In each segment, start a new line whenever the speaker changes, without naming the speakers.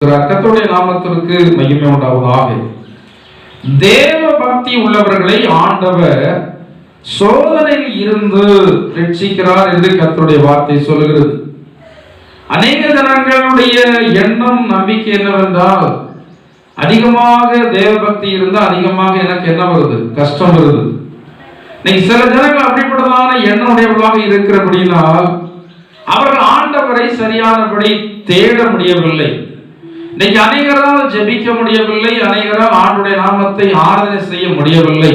கர்த்தருடைய நாமத்திற்கு மகிமை உண்டாவதாக. தேவ பக்தி உள்ளவர்களை ஆண்டவர் சோதனையில் இருந்து ரட்சிக்கிறார் என்று கர்த்தருடைய வார்த்தை சொல்கிறது. அநேக ஜனங்களுடைய எண்ணம் நம்பிக்கை என்னவென்றால், அதிகமாக தேவ பக்தி இருந்தால் அதிகமாக எனக்கு என்ன வருது, கஷ்டம் வருது. இன்னைக்கு சில ஜனங்கள் அப்படிப்பட்டதான எண்ணம் உடையவர்களாக இருக்கிறபடினால் அவர்கள் ஆண்டவரை சரியானபடி தேட முடியவில்லை. இன்னைக்கு அநேகரால் ஜெபிக்க முடியவில்லை, அநேகரால் ஆண்டுடைய நாமத்தை ஆராதனை செய்ய முடியவில்லை.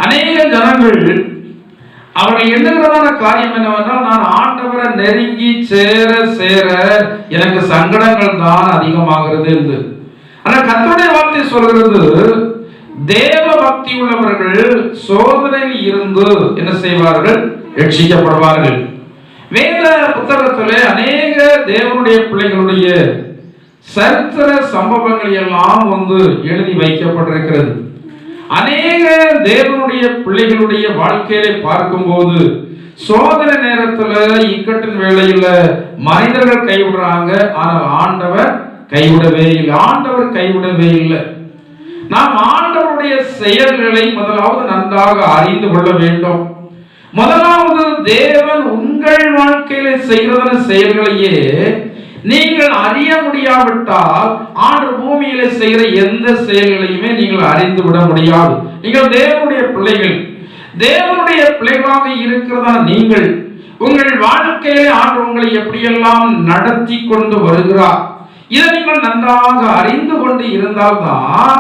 அநேக ஜனங்கள் அவர்கள் எண்ணுகிறதான காரியம் என்னவென்றால், நான் ஆண்டவரை நெருங்கி சேர சேர எனக்கு சங்கடங்கள் தான் அதிகமாகிறது என்று. ஆனால் கர்த்தருடைய வார்த்தை சொல்கிறது, தேவ பக்தி உள்ளவர்கள் சோதனையில் இருந்து என்ன செய்வார்கள், ரட்சிக்கப்படுவார்கள். வேத புத்தகத்திலே அநேக தேவனுடைய பிள்ளைகளுடைய சரித்திர சம்பவங்கள் எல்லாம் எழுதி வைக்கப்பட்டிருக்கிறது. அநேக தேவனுடைய பிள்ளைகளுடைய வாழ்க்கையை பார்க்கும்போது சோதனை நேரத்துல, இக்கட்டின் வேளையில மனிதர்கள் கைவிடுறாங்க, ஆனால் ஆண்டவர் கைவிடவே இல்லை. ஆண்டவர் கைவிடவே இல்லை. நாம் ஆண்டவருடைய செயல்களை முதலாவது நன்றாக அறிந்து கொள்ள வேண்டும். முதலாவது, தேவன் உங்கள் வாழ்க்கையில செய்கிறதான செயல்களையே நீங்கள் அறிய முடியாவிட்டால் ஆண்டு பூமியில செய்கிற எந்த செயல்களையுமே நீங்கள் அறிந்து விட முடியாது. நீங்கள் தேவனுடைய பிள்ளைகள். தேவனுடைய பிள்ளைகளாக இருக்கிறதா நீங்கள் உங்கள் வாழ்க்கையிலே ஆண்டு உங்களை எப்படியெல்லாம் நடத்தி கொண்டு வருகிறார், இதை நீங்கள் நன்றாக அறிந்து கொண்டு இருந்தால்தான்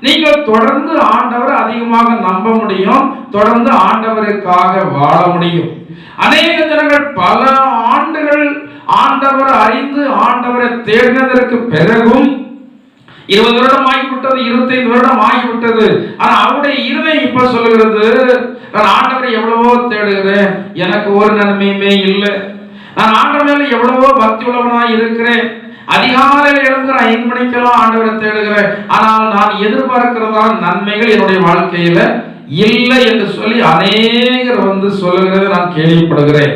நீங்கள் தொடர்ந்து ஆண்டவரை அதிகமாக நம்ப முடியும், தொடர்ந்து ஆண்டவருக்காக வாழ முடியும். அநேக ஜனங்கள் பல ஆண்டுகள் ஆண்டவரை அறிந்து ஆண்டவரை தேடினதற்கு பிறகும் 20 வருடம் ஆகிவிட்டது, 25 வருடம் ஆகிவிட்டது. ஆனா அவருடைய இருதயம் இப்ப சொல்லுகிறது, நான் ஆண்டவரை எவ்வளவோ தேடுகிறேன், எனக்கு ஒரு நன்மையுமே இல்லை. நான் ஆண்டவர் மேல எவ்வளவோ பக்தி உள்ளவனாய் இருக்கிறேன், அதிகாலையில் எழும்புகிற 5 மணிக்கெல்லாம் ஆண்டவரை தேடுகிறேன், ஆனால் நான் எதிர்பார்க்கிறதான நன்மைகள் என்னுடைய வாழ்க்கையில இல்லை என்று சொல்லி அநேகர் சொல்லுகிறத நான் கேள்விப்படுகிறேன்.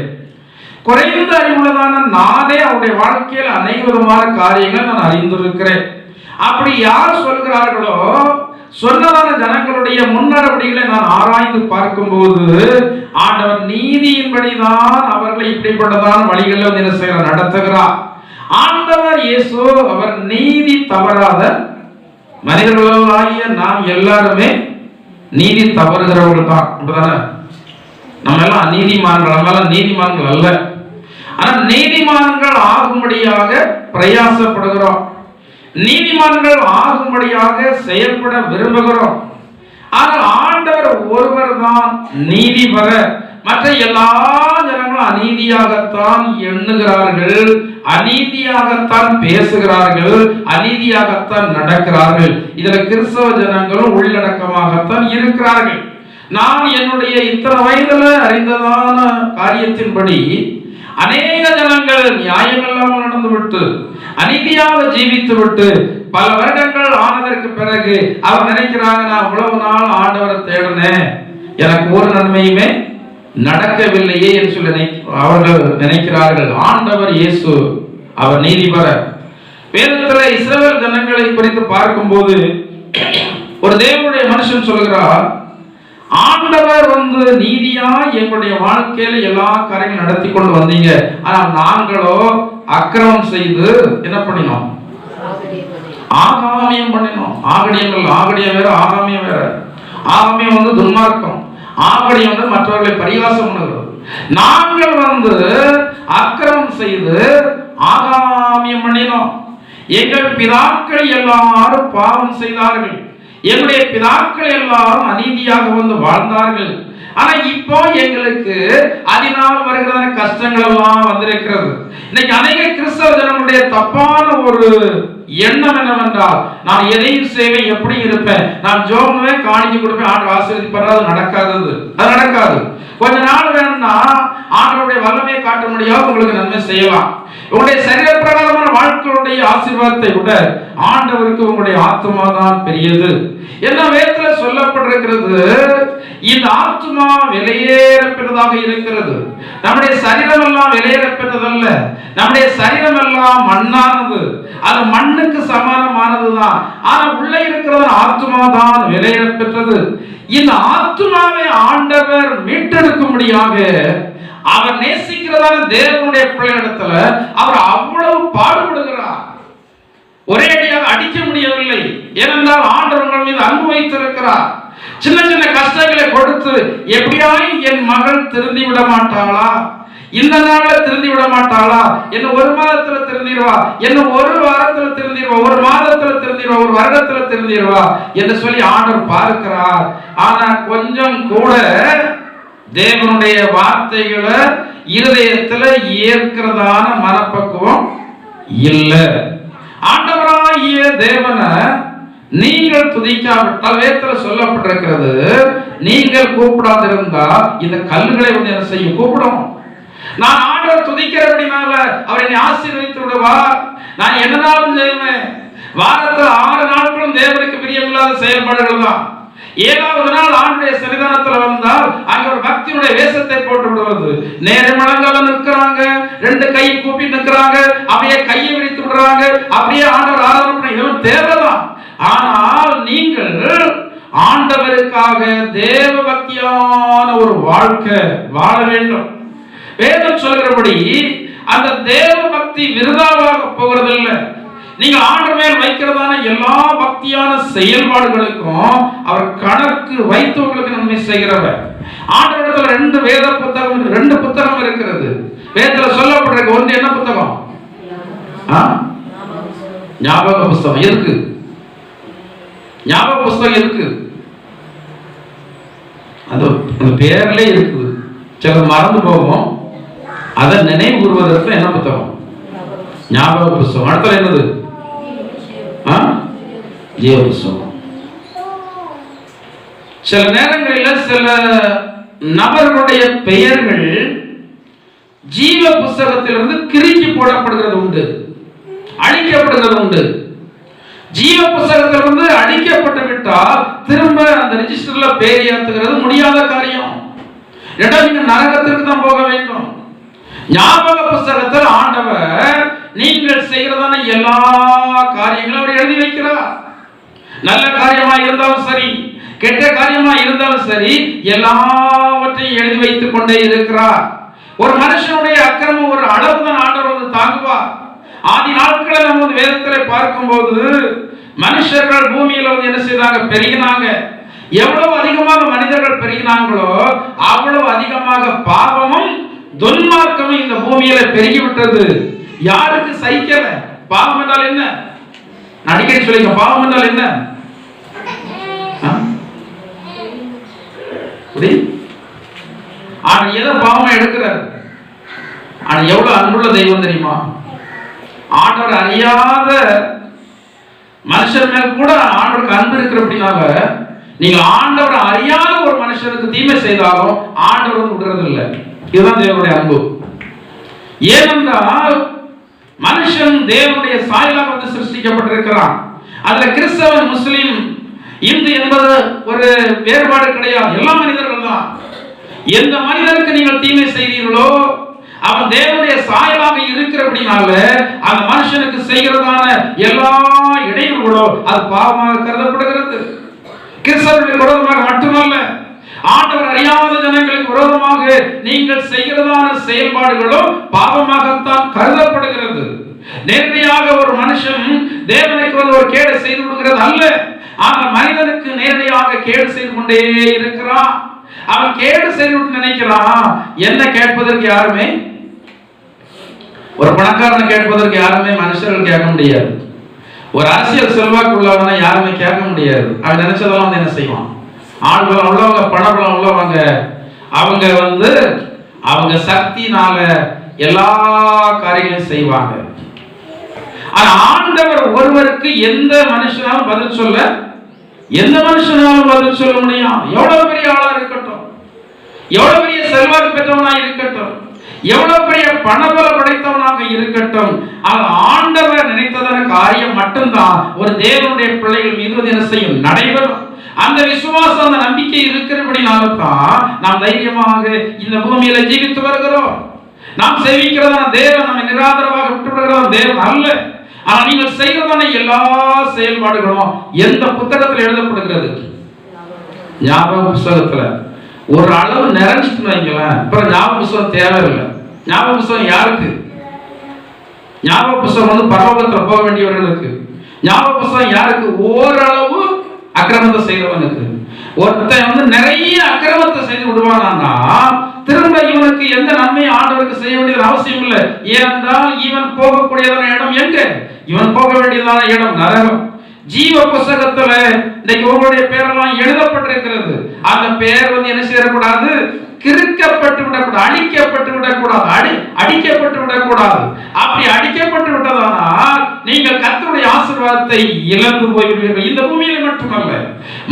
குறைந்த அறிவுள்ளதான நானே அவருடைய வாழ்க்கையில் அநேக விதமான காரியங்களை நான் அறிந்திருக்கிறேன். அப்படி யார் சொல்கிறார்களோ, சொன்னதான ஜனங்களுடைய முன்னடவடிகளை நான் ஆராய்ந்து பார்க்கும்போது ஆண்டவர் நீதியின்படிதான் அவர்களை இப்படிப்பட்டதான வழிகளில் என்ன செய்ய நடத்துகிறார். ஆண்டவர் இயேசு அவர் நீதி தவறாத மனிதர்களாகிய நாம் எல்லாருமே நீதி தவறுகிறவர்கள் தான். அப்படிதானே? நம்ம எல்லாம் அநீதிமான்கள், நம்ம எல்லாம் நீதிமான்கள் அல்ல. ஆனால் நீதிமான்கள் ஆகும்படியாக பிரயாசப்படுகிறோம், நீதிமான்கள் ஆகும்படியாக செயல்பட விரும்புகிறோம். ஆனால் ஆண்டவர் ஒருவர் தான் நீதிபரர். மற்ற எல்லா ஜனங்களும் அநீதியாகத்தான் எண்ணுகிறார்கள், அநீதியாகத்தான் பேசுகிறார்கள், அநீதியாகத்தான் நடக்கிறார்கள். இதுல கிறிஸ்தவ ஜனங்களும் உள்ளடக்கமாகத்தான் இருக்கிறார்கள். நான் என்னுடைய இத்தனை வயதுல அறிந்ததான காரியத்தின்படி அநேக ஜனங்கள் நியாயம் இல்லாமல் நடந்துவிட்டு அநீதியாக ஜீவித்து விட்டு பல வருடங்கள் ஆனதற்கு பிறகு அவர் நினைக்கிறாங்க, நான் இவ்வளவு நாள் ஆண்டவரை தேடினேன், எனக்கு ஒரு நன்மையுமே நடக்கவில்லையே என்று சொல்லி அவர்கள் நினைக்கிறார்கள். ஆண்டவர் இயேசு அவர் நீதிபரர். வேதத்துல இஸ்ரவேல் ஜனங்களை குறித்து பார்க்கும்போது ஒரு தேவனுடைய மனுஷன் சொல்கிறார், ஆண்டவர் நீதியா எங்களுடைய வாழ்க்கையில எல்லா காரியங்களும் நடத்தி கொண்டு வந்தீங்க, ஆனால் நாங்களோ அக்கிரமம் செய்து என்ன பண்ணினோம், ஆகாமியம் பண்ணினோம். ஆகடியங்கள், ஆகடியம் வேற ஆகாமியம் வேற. ஆகாமியம் துன்மார்க்கம், ஆகடியம் மற்றவர்களை பரிகாசம் பண்ணுகிறது. நாங்கள் அக்கிரமம் செய்து ஆகாமியம் பண்ணினோம். எங்கள் பிதாக்கள் எல்லாரும் பாவம் செய்தார்கள், எங்களுடைய பிதாக்கள் எல்லாரும் அநீதியாக வாழ்ந்தார்கள். ஆனா இப்போ எங்களுக்கு அதனால் வருகிற கஷ்டங்கள் எல்லாம் வந்திருக்கிறது. இன்னைக்கு அநேக கிறிஸ்தவ ஜனங்களுடைய தப்பான ஒரு எண்ணம் என்னவென்றால், நான் எதையும் செய்வேன், எப்படி இருப்பேன், நான் ஜோமுவேன், காணிக்கை கொடுப்பேன், ஆண்டு ஆசீர்வதிப்பார். அது நடக்காது. கொஞ்ச நாள் வேணும்னா ஆண்டவருடைய வல்லமையை காட்ட முடியாது, உங்களுக்கு நன்மை செய்யலாம். உங்களுடைய சரீர பிரகாரமான வாழ்க்கையுடைய ஆசீர்வாதத்தை விட ஆண்டவருக்கு உங்களுடைய ஆத்மா தான் பெரியது. என்ன வேதத்துல சொல்லப்பட்டிருக்கிறது, இந்த ஆத்துமா வெளியேறப்பெற்றதாக இருக்கிறது. நம்முடைய சரீரம் எல்லாம் வெளியேறப்பெற்றதல்ல. நம்முடைய சரீரம் எல்லாம் மண்ணானது, அது மண்ணுக்கு சமானமானதுதான். ஆனா உள்ள இருக்கிறது ஆத்துமா தான் வெளியேறப்பெற்றது. இந்த ஆத்துமாவை ஆண்டவர் மீட்டெடுக்கும்படியாக அவர் நேசிக்கிறதான தேவனுடைய பிள்ளையிடத்துல அவர் அவ்வளவு பாடுபடுகிறார். ஒரே அடியாக அடிக்க முடியவில்லை. ஏனென்றால் ஆண்டவர் மீது அன்பு வைத்திருக்கிறார். சின்ன சின்ன கஷ்டங்களை கொடுத்து எப்படியாயும் என் மகள் திருந்தி விட மாட்டாளா, இந்த நாள்ல திருந்தி விட மாட்டாளா, என்ன ஒரு மாதத்துல திருந்திடுவா, என்ன ஒரு வாரத்துல திருந்திடுவா, ஒரு மாதத்துல திருந்திடுவா, ஒரு வருடத்துல திருந்திடுவா என்று சொல்லி ஆண்டவர் பார்க்கிறார். ஆனா கொஞ்சம் கூட தேவனுடைய வார்த்தைகளை இருதயத்துல ஏற்கிறதான மனப்பக்குவம் இல்லை. ஆண்டவராகிய தேவனை நீங்கள் துதிக்காவிட்டால் வேதத்துல சொல்லப்பட்டிருக்கிறது, நீங்கள் கூப்பிடாதிருந்தா இந்த கல்லுகளை வந்து என்ன செய்யும்? கூப்பிடும். நான் ஆண்டவர் துதிக்கிறபடினால அவர் என்னை ஆசீர்வதித்து விடுவார். நான் என்ன நாளும் செய்வேன். வாரத்தில் 6 நாட்களும் தேவனுக்கு பிரியமில்லாத செயல்பாடுகள் தான். 7வது நாள் ஆண்டுடைய சன்னிதானத்தில் வந்தால் அங்க ஒரு பக்தியுடைய வேஷத்தை போட்டு விடுவது. நேர மடங்கால நிற்கிறாங்க, 2 கை கூப்பி நிற்கிறாங்க, அப்படியே கையை விரித்து விடுறாங்க, அப்படியே ஆண்டவர் ஆராதனை பண்ண இதெல்லாம் தேவைதான். ஆனால் நீங்கள் ஆண்டவருக்காக தேவ பக்தியான ஒரு வாழ்க்கை வாழ வேண்டும். வேதம் சொல்கிறபடி அந்த தேவ பக்தி விருதாவாக போகிறதில்லை. நீங்க ஆண்டவர் மேல் வைக்கிறதான எல்லா பக்தியான செயல்பாடுகளுக்கும் அவர் கணக்கு வைத்தவர்களுக்கு நன்மை செய்கிறவர். ஆண்டவரிடத்துல 2 வேத புத்தகம், 2 புத்தகம் இருக்கிறது. வேதத்துல சொல்லப்பட்டிருக்கு. ஒன்று என்ன புத்தகம்? ஞாபக புஸ்தகம் இருக்கு. ஞாபக புஸ்தகம் இருக்கு. அது பேர்ல இருக்குது. சில மறந்து போகும். அதை நினைவு கூறுவதற்கு என்ன புத்தகம்? ஞாபக புஸ்தகம். அடுத்தது என்னது? ஜீவ புஸ்தகம். சில நேரங்களில் சில நபர்களுடைய பெயர்கள் ஜீவ புஸ்தகத்திலிருந்து கிறுக்கி போடப்படுகிறது உண்டு, அழிக்கப்படுகிறது உண்டு. ஜீவ புஸ்தகத்திலிருந்து அழிக்கப்பட்டு விட்டால் திரும்ப அந்த ரெஜிஸ்டர்ல பேர் ஏற்றுகிறது முடியாத காரியம். நீங்க நரகத்திற்கு தான் போக வேண்டும். ஞாபக புஸ்தகத்தில் ஆண்டவர் நீங்கள் செய்கிறதான எல்லா காரியங்களும் அவர் எழுதி வைக்கிறார். நல்ல காரியமா இருந்தாலும் சரி, கெட்ட காரியமா இருந்தாலும் சரி, எல்லாவற்றையும் எழுதி வைத்துக் கொண்டே இருக்கிறார். ஒரு மனுஷனுடைய அக்கிரமம் ஒரு அளவுதான் ஆண்டவர் வந்து தாங்குவார். ஆதி நாட்களை நம்ம வேதத்தில் பார்க்கும்போது மனுஷர்கள் பூமியில வந்து என்ன செய்தாங்க? பெருகினாங்க. எவ்வளவு அதிகமாக மனிதர்கள் பெருகினாங்களோ அவ்வளவு அதிகமாக பாவமும் துன்மார்க்கமும் இந்த பூமியில பெருகிவிட்டது. யாருக்கு சகிக்கல? பாவம் என்றால் என்ன? அடிக்கடி சொல்லிங்க, பாவம் என்றால் என்ன? ஆனா எதை பாவமா எடுக்கிறார்? ஆனா எவ்வளவு அன்புள்ள தெய்வம் தெரியுமா? ஆண்டவர் அறியாத மனுஷன் மேல் கூட ஆண்டவருக்கு அன்பு இருக்கிறபடினால நீங்க ஆண்டவர் அறியாத ஒரு மனுஷனுக்கு தீமை செய்தாலும் ஆண்டவர் விடுறது இல்லை. இதுதான் தேவனுடைய அன்பு. ஏனென்றால் மனுஷன் தேவனுடைய சாயலாக வந்து சிருஷ்டிக்கப்பட்டிருக்கிறான். அதுல கிறிஸ்தவன், முஸ்லிம், இந்து என்பது ஒரு வேறுபாடு கிடையாது. எல்லா மனிதர்கள் தான். எந்த மனிதனுக்கு நீங்கள் தீமை செய்தீர்களோ அவன் தேவனுடைய சாயலாக இருக்கிறபடினால அந்த மனுஷனுக்கு செய்கிறதான எல்லா இடையூறுகளோ அது பாவமாக கருதப்படுகிறது. கிறிஸ்தவர்களுக்கு விரோதமாக மட்டுமல்ல, ஆண்டவர் அறியாத ஜனங்களுக்கு விரோதமாக நீங்கள் செய்கிறதான செயல்பாடுகளும் பாவமாகத்தான் கருதப்படுகிறது. நேரடியாக ஒரு மனுஷன் தேவனுக்கு வந்து ஒரு கேடு செய்து விடுகிறது அல்ல, ஆனால் மனிதனுக்கு நேரடியாக கேடு செய்து கொண்டே இருக்கிறான். அவன் கேடு செய்து நினைக்கிறான். என்ன கேட்பதற்கு யாருமே, ஒரு பணக்காரனை கேட்பதற்கு யாருமே மனுஷர்கள் கேட்க முடியாது. ஒரு அரசியல் செல்வாக்கு உள்ளவனை யாருமே கேட்க முடியாது. அவன் நினைச்சதெல்லாம் வந்து என்ன செய்வான்? ஆள்பலம் உள்ளவங்க, பணபலம் உள்ளவங்க, அவங்க வந்து அவங்க சக்தினால எல்லா காரியங்களையும் செய்வாங்க. ஆனா ஆண்டவர் ஒருவருக்கு எந்த மனுஷனாலும் பதில் சொல்ல, எந்த மனுஷனாலும் பதில் சொல்ல முடியும். எவ்வளவு பெரிய ஆளா இருக்கட்டும், எவ்வளவு பெரிய செல்வாக்கு பெற்றவனாக இருக்கட்டும், எவ்வளவு பெரிய பணபல படைத்தவனாக இருக்கட்டும், ஆண்டவர் நினைத்ததான காரியம் மட்டும்தான் ஒரு தேவனுடைய பிள்ளைகள் மீது என்ன செய்யும்? நடைபெறும். அந்த விசுவாசம், அந்த நம்பிக்கை இருக்கிறபடினால தான் நாம் தைரியமாக இந்த பூமியில ஜீவித்து வருகிறோம். நாம் சேவிக்கிறதான தேவன் நம்மை நிராதரவாக விட்டுவிடுகிறதான தேவன் அல்ல. ஆனால் நீங்கள் செய்கிறதான எல்லா செயல்பாடுகளும் எந்த புத்தகத்தில் எழுதப்படுகிறது? ஞாபக புஸ்தகத்துல. ஒரு அளவு நிறைஞ்சிட்டு வைங்களேன், அப்புறம் ஞாபக புஸ்தகம் தேவையில்லை. ஞாபக புஸ்தகம் யாருக்கு? ஞாபக புஸ்தகம் பரலோகத்தில் போக வேண்டியவர்களுக்கு. ஞாபக புஸ்தகம் யாருக்கு? ஓரளவு அக்கிரமத்தை செய்தவனுக்கு. ஒருத்தன் நிறைய அக்கிரமத்தை செய்து விடுவானா திரும்ப இவனுக்கு எந்த நன்மையை ஆண்டவருக்கு செய்ய வேண்டியது அவசியம் இல்லை. ஏனென்றால் இவன் போகக்கூடியதான இடம் எங்க? இவன் போக வேண்டியதான இடம் நரகம். ஜீவ புஸ்தகத்துல இன்னைக்கு உங்களுடைய பேரெல்லாம் எழுதப்பட்டிருக்கிறது. அந்த பேர் என்ன செய்யக்கூடாது? கிறுக்கப்பட்டு விடக்கூடாது, அழிக்கப்பட்டு விடக்கூடாது, அடிக்கப்பட்டு விடக்கூடாது. அப்படி அடிக்கப்பட்டு விட்டதானால் நீங்கள் கர்த்தருடைய ஆசீர்வாதத்தை இழந்து போய்விடுவீர்கள். இந்த பூமியில மட்டுமல்ல,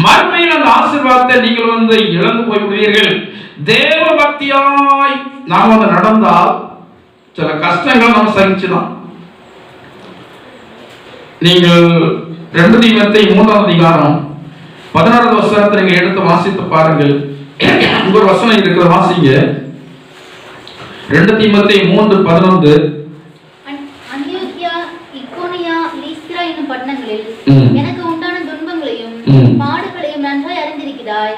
மறுமையில் அந்த ஆசீர்வாதத்தை நீங்கள் இழந்து போய்விடுவீர்கள். தேவ பக்தியாய் நாம் நடந்தால் சில கஷ்டங்கள் நாம் சகிச்சுதான். நீங்கள் 2 தீமோத்தேயு 3ஆம் அதிகாரம் 16வது வசனத்தை நீங்கள் எடுத்து வாசித்து பாருங்கள். ஒரு வசனம் இருக்கிற வாசிங்க. 2 தீமோத்தேயு 3:11.
அந்தியோகியா, இக்கோனியா, லீஸ்திரா என்னும் பட்டணங்களில் எனக்கு உண்டான துன்பங்களையும் பாடுகளையும் நன்றாய் அறிந்திருக்கிறாய்.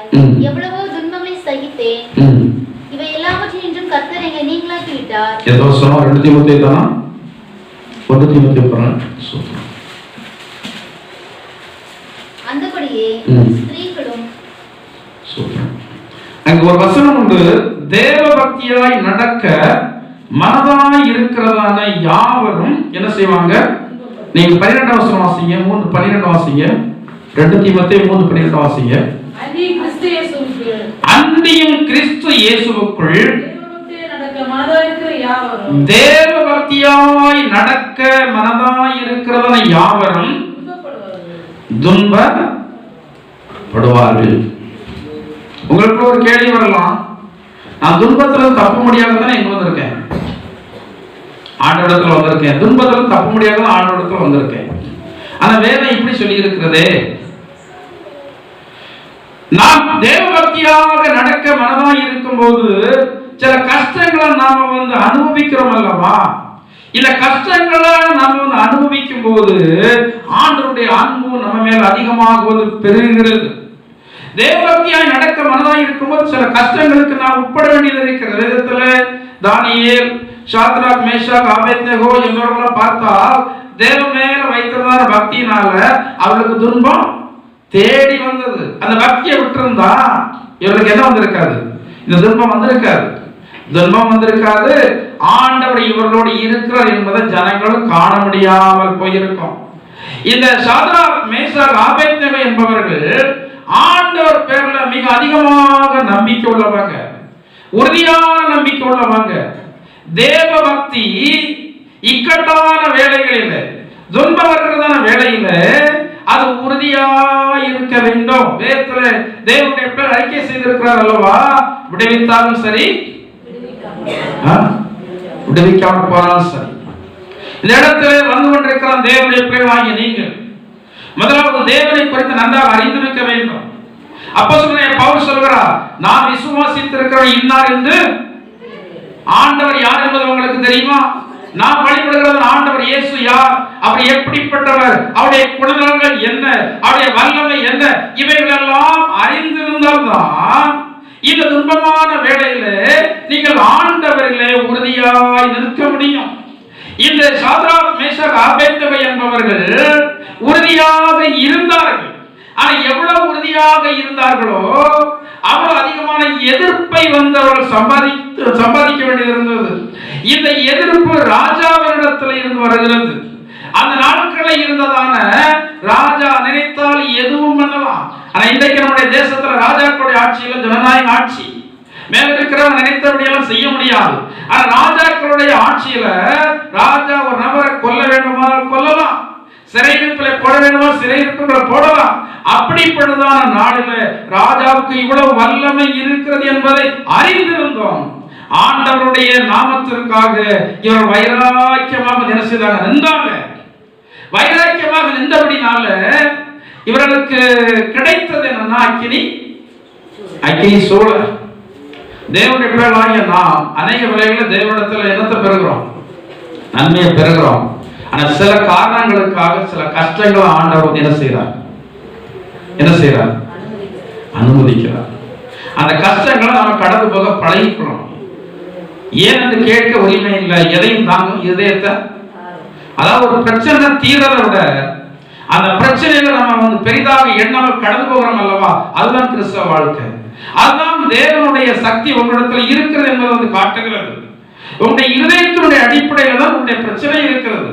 எவ்வளவோ துன்பங்களை சகித்தேன். இவை எல்லாவற்றினின்றும் கர்த்தர் எங்களை நீங்களாக்கி விட்டார்.
ஏதோ சொன்னா 2 தீமோத்தேயு தானா? 1 தீமோத்தேயு பாருங்க.
அந்தபடியே ஸ்திரீகளும்.
அங்க ஒரு வசனம் உண்டு, தேவ பக்தியாய் நடக்க மனதாய் இருக்கிறதான யாவரும் என்ன செய்வாங்க? நீங்க 12ஆம் வசனம் வாசிங்க. 3:12 வாசிங்க. 2 தீமோத்தேயு 3:12 வாசிங்க. அந்தியும் கிறிஸ்து இயேசுவுக்குள் தேவ பக்தியாய் நடக்க மனதாய் இருக்கிறதான யாவரும் துன்பப்படுவார்கள். உங்களுக்கு ஒரு கேள்வி வரலாம், நான் துன்பத்துல தப்ப முடியாததானே இங்க வந்திருக்கேன், ஆண்டவரிடத்துல வந்திருக்கேன். துன்பத்துல தப்ப முடியாத ஆண்டவரிடத்துல வந்திருக்கேன். ஆனா வேதம் இப்படி சொல்லி இருக்கிறதே, நாம் தேவபக்தியாக நடக்க மனதாய் இருக்கும் போது சில கஷ்டங்களை நாம அனுபவிக்கிறோம் அல்லவா? இந்த கஷ்டங்களை நாம அனுபவிக்கும் போது ஆண்டவருடைய அன்பு நம்ம மேல அதிகமாக பெருகிறது. தேவபக்தியாய் நடக்க மனதாய் இருக்கும்போது சில கஷ்டங்களுக்கு நாம் உட்பட வேண்டியது இருக்கிறது. வேதத்துல தானியேல், சாத்ராக், மேஷாக், ஆபேத்நேகோ என்பவர்களெல்லாம் பார்த்தால் தேவ மேல வைத்திருந்த பக்தியினால அவளுக்கு துன்பம் தேடி வந்தது. அந்த பக்தியை விட்டிருந்தா இவர்களுக்கு என்ன வந்திருக்காது? இந்த துன்பம் வந்திருக்காது. துன்பம் வந்திருக்காது. ஆண்டவர் இவர்களோடு இருக்கிறார் என்பதை ஜனங்களும் காண முடியாமல் போயிருக்கும். இந்த சாத்ராக், மேஷாக், ஆபேத்நேகோ என்பவர்கள் ஆண்டவர் பேர்ல மிக அதிகமாக நம்பிக்கை உள்ளவங்க, உறுதியான நம்பிக்கை உள்ளவங்க. தேவ பக்தி இக்கட்டான வேலைகளில், துன்பம் வருகிறதான வேலையில அது உறுதியா இருக்க வேண்டும். வேதத்துல தேவனுடைய பேர் அறிக்கை செய்திருக்கிறார் அல்லவா? விடுவித்தாலும் சரி, விடுவிக்காமல் போனாலும் சரி. இந்த இடத்துல வந்து கொண்டிருக்கிற தேவனுடைய பிள்ளைகளாகிய நீங்கள் முதலாவது தேவனை குறித்து நன்றாக அறிந்திருக்க வேண்டும். அப்போஸ்தலனாகிய பவுல் சொல்கிறார், நான் விசுவாசித்திருக்கிறேன் இன்னார் என்று. ஆண்டவர் யார் என்பது உங்களுக்கு தெரியுமா? நாம் வழிபடுகிற ஆண்டவர் இயேசு யார், அவர் எப்படிப்பட்டவர், அவருடைய குணநலன்கள் என்ன, அவருடைய வல்லமை என்ன, இவைகள் எல்லாம் அறிந்திருந்தால்தான் இந்த துன்பமான வேளையில நீங்கள் ஆண்டவரிலே உறுதியாய் நிற்க முடியும். இந்த சாத்ராக், மேஷாக், ஆபேத்நேகோ என்பவர்கள் உறுதியாக இருந்தார்கள். ஆனால் எவ்வளவு உறுதியாக இருந்தார்களோ அவ்வளவு அதிகமான எதிர்ப்பை அவர்கள் சம்பாதிக்க வேண்டியது இருந்தது. இந்த எதிர்ப்பு ராஜாவினிடத்தில் இருந்து வருகிறது. அந்த நாட்களில் இருந்ததான ராஜா நினைத்தால் எதுவும் பண்ணலாம். ஆனா இன்றைக்கு நம்முடைய தேசத்துல ராஜாக்களுடைய ஆட்சியில ஜனநாயக ஆட்சி, மேல இருக்கிறவங்க நினைத்தபடியெல்லாம் செய்ய முடியாது. ஆனா ராஜாக்களுடைய ஆட்சியில ராஜா ஒரு நபரை கொல்ல வேண்டுமானால் கொல்லலாம், சிறையிருப்பில் போட வேண்டுமா சிறையிருப்புகளை போடலாம். அப்படிப்பட்டதான நாடுல ராஜாவுக்கு இவ்வளவு வல்லமை இருக்கிறது என்பதை அறிந்திருந்தோம். ஆண்டவருடைய நாமத்திற்காக இவர் வைராக்கியமாக நினைச்சதாக நின்றாங்க. வைராக்கியமாக நின்றபடினால இவர்களுக்கு கிடைத்தது என்னன்னா அக்கினி சூழல். தேவனுடைய பிள்ளைகளாகிய நாம் அநேக வேளைகளில் தேவனிடத்தில் என்னத்தை பெறுகிறோம்? நன்மையை பெறுகிறோம். ஆனா சில காரணங்களுக்காக சில கஷ்டங்களை ஆண்டவர் என்ன செய்யறார்? அனுமதிக்கிறார். அந்த கஷ்டங்களை நாம கடந்து போக பழகிக்கணும். ஏன் என்று கேட்க உரிமை இல்லை. எதையும் தாங்கும் இதயத்தை. அதாவது ஒரு பிரச்சனை தீர்றதை விட அந்த பிரச்சனையில நம்ம பெரிதாக எண்ணாமல் கடந்து போகிறோம் அல்லவா, அதுதான் கிறிஸ்தவ வாழ்க்கை. அதுதான் தேவனுடைய சக்தி உங்களிடத்தில் இருக்கிறது என்பதை காட்டுகிறது. உங்களுடைய இருதயத்தினுடைய அடிப்படையில் தான் உங்களுடைய பிரச்சனை இருக்கிறது.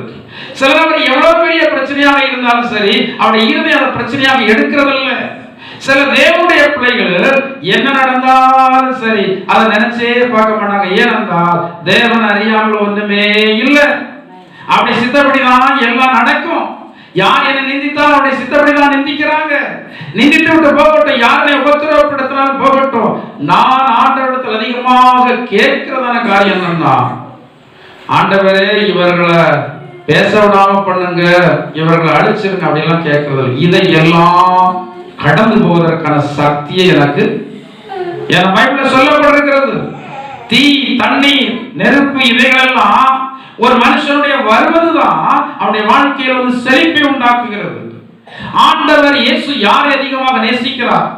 சிலர் எவ்வளவு பெரிய பிரச்சனையாக இருந்தாலும் சரி, அவருடைய இருதயம் அந்த பிரச்சனையாக எடுக்கிறதில்லை. சில தேவனுடைய பிள்ளைகள் என்ன நடந்தாலும் சரி அதை நினைச்சே பார்க்க மாட்டாங்க. ஏனென்றால் தேவன் அறியாமல் ஒண்ணுமே இல்லை. அப்படி சித்தப்படிதான் எல்லாம் நடக்கும். யார் என்னை நிந்தித்தாலும் அவருடைய சித்தப்படிதான் நிந்திக்கிறாங்க. நிந்தித்து விட்டு போகட்டும், யாரை உபத்திரவப்படுத்தினாலும் போகட்டும். நான் ஆண்டவரிடத்தில் அதிகமாக கேட்கிறதான காரியம் என்னன்னா, ஆண்டவரே இவர்களை பேச விடாம பண்ணுங்க, இவர்களை அழிச்சிருங்க அப்படியெல்லாம் கேட்கறது. இதையெல்லாம் கடந்து போவதற்கான சக்தியை எனக்கு என் பைபிள்ல சொல்லப்பட்டிருக்கிறது. தீ, தண்ணீர், நெருப்பு இவைகளெல்லாம் ஒரு மனுஷனுடைய வருவதுதான் அவனுடைய வாழ்க்கையில் செழிப்பை உண்டாக்குகிறது. ஆண்டவர் இயேசு யாரை அதிகமாக நேசிக்கிறார்?